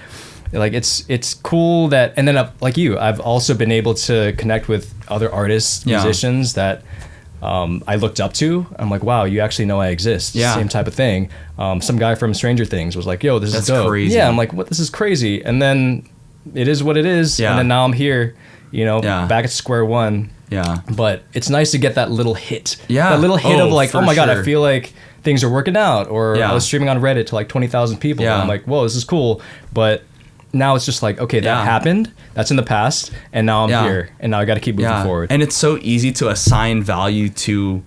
S2: like, it's cool that, and then like you, I've also been able to connect with other artists, musicians that I looked up to. I'm like, wow, you actually know I exist.
S1: Yeah.
S2: Same type of thing. Some guy from Stranger Things was like, yo, this is dope.
S1: Crazy.
S2: Yeah, I'm like, what? This is crazy. And then it is what it is.
S1: Yeah.
S2: And then now I'm here, back at square one.
S1: Yeah.
S2: But it's nice to get that little hit.
S1: Yeah.
S2: That little hit of like, oh my God,
S1: sure.
S2: I feel like things are working out. Or I was streaming on Reddit to like 20,000 people.
S1: Yeah.
S2: And I'm like, whoa, this is cool. But now it's just like, okay, that happened. That's in the past. And now I'm here. And now I got to keep moving forward.
S1: And it's so easy to assign value to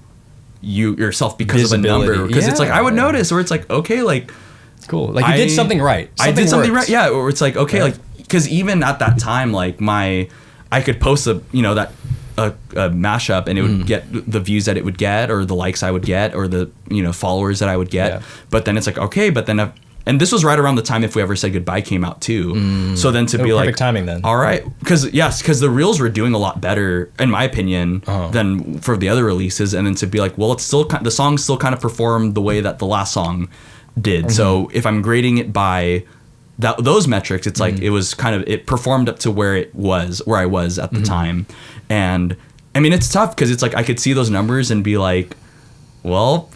S1: yourself because of a number. Because it's like, I would notice, or it's like, okay, like,
S2: cool. Like you did something right.
S1: I did something right. Yeah. Or it's like, okay, like, because even at that time, like I could post a mashup and it would get the views that it would get, or the likes I would get, or the, followers that I would get. Yeah. But then it's like, okay, but then and this was right around the time If We Ever Said Goodbye came out too. So then to be like,
S2: perfect timing then.
S1: All right, because the reels were doing a lot better in my opinion than for the other releases, and then to be like, well, it's still the song still kind of performed the way that the last song did. So if I'm grading it by those metrics, it's like it performed up to where I was at the time. And I mean, it's tough because it's like I could see those numbers and be like, well,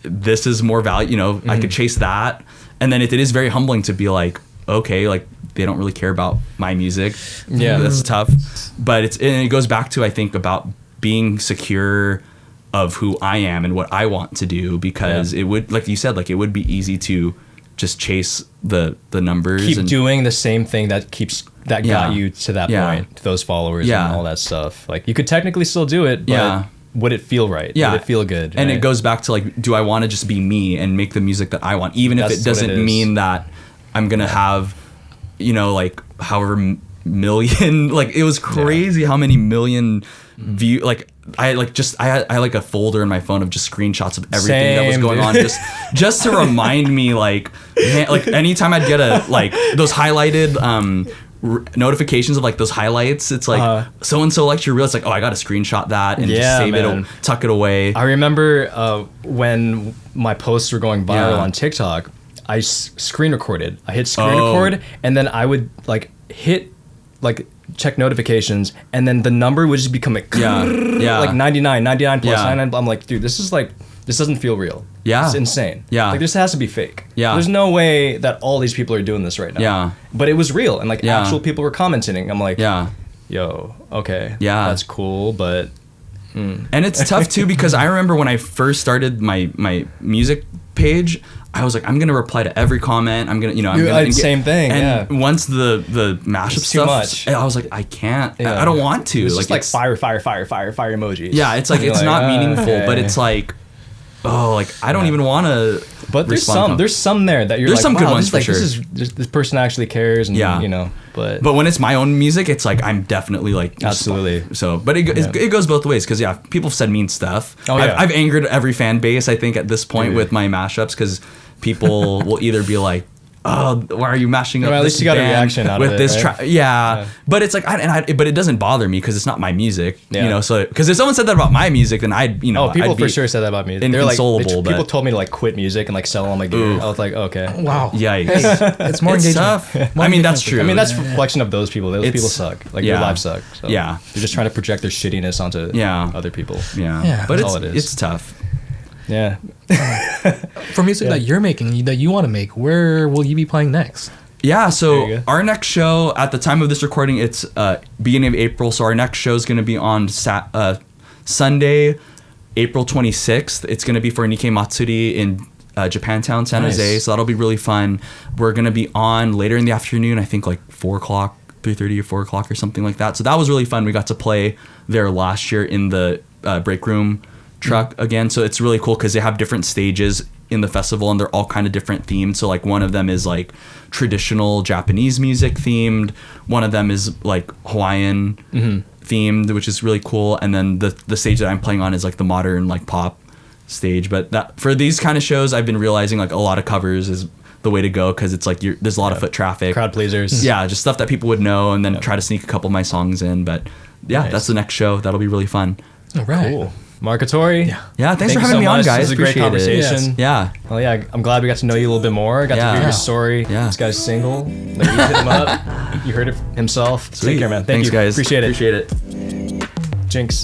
S1: this is more value, I could chase that. And then it is very humbling to be like, okay, like they don't really care about my music. Yeah, that's tough. But it goes back to, I think, about being secure of who I am and what I want to do, because it would, like you said, like it would be easy to just chase the numbers.
S2: Keep doing the same thing that got you to that point, to those followers and all that stuff. Like you could technically still do it, but would it feel right?
S1: Yeah.
S2: Would it feel good?
S1: And
S2: right?
S1: it goes back to like, do I want to just be me and make the music that I want, even if it doesn't mean that I'm gonna have, like however million. Like it was crazy how many million view. Like I had like a folder in my phone of just screenshots of everything that was going on, just to remind me, like, man, like anytime I'd get those highlighted notifications of like those highlights, it's like so and so liked your reel. It's like, oh, I got to screenshot that and just save it, tuck it away.
S2: I remember when my posts were going viral on TikTok, I screen recorded. I hit screen record, and then I would like hit like check notifications, and then the number would just become like like 99 plus 99. I'm like, dude, this doesn't feel real. Yeah. It's insane. Yeah. Like this has to be fake. Yeah. There's no way that all these people are doing this right now. Yeah. But it was real, and like actual people were commenting. I'm like, yo, okay. Yeah. That's cool, but
S1: and it's tough too, because I remember when I first started my music page, I was like, I'm gonna reply to every comment. I'm gonna,
S2: same thing.
S1: And once the mashup stuff, I was like, I can't. I don't want to.
S2: It's like, just like fire emojis.
S1: Yeah, it's like it's not meaningful, but it's like, like I don't even want to.
S2: But there's some there that you're
S1: there's
S2: like,
S1: some
S2: wow,
S1: good ones for sure.
S2: This person actually cares, and But
S1: when it's my own music, it's like I'm definitely like
S2: absolutely.
S1: So, but it goes both ways, because people have said mean stuff. I've angered every fan base, I think, at this point with my mashups, because people will either be like, oh, why are you mashing up?
S2: At least you got a reaction out
S1: with
S2: of it,
S1: this
S2: right?
S1: track. Yeah, but it's like, but it doesn't bother me because it's not my music. So because if someone said that about my music, then
S2: people for sure said that about me. They're like, people told me to like quit music and like sell all my gear. I was like, okay,
S3: wow,
S1: yikes,
S3: it's more engaging.
S1: Tough. I mean, that's true.
S2: I mean, that's a reflection of those people. Those people suck. Like their lives suck. So they're just trying to project their shittiness onto other people.
S1: Yeah, but it's tough.
S2: Yeah.
S3: For music that you're making, that you want to make, where will you be playing next?
S1: Yeah, so our next show, at the time of this recording, it's beginning of April. So our next show is going to be on Sunday, April 26th. It's going to be for Nikkei Matsuri in Japantown, San Jose. So that'll be really fun. We're going to be on later in the afternoon, I think like 4 o'clock, 3:30 or 4 o'clock or something like that. So that was really fun. We got to play there last year in the break room truck again, so it's really cool because they have different stages in the festival, and they're all kind of different themed. So like one of them is like traditional Japanese music themed, one of them is like Hawaiian themed, which is really cool, and then the stage that I'm playing on is like the modern like pop stage. But that for these kind of shows, I've been realizing like a lot of covers is the way to go, because it's like there's a lot of foot traffic,
S2: crowd pleasers,
S1: just stuff that people would know, and then try to sneak a couple of my songs in. But nice. That's the next show. That'll be really fun.
S3: All right.
S2: Cool. Marcatori.
S1: Thanks for having me on, guys.
S2: This was a great conversation.
S1: Yes.
S2: Well, I'm glad we got to know you a little bit more. Got to hear your story. This guy's single. Maybe you hit him up. You heard it himself.
S1: Sweet.
S2: Take care, man.
S1: Thanks,
S2: you.
S1: Guys.
S2: Appreciate it.
S1: Appreciate it.
S2: Jinx.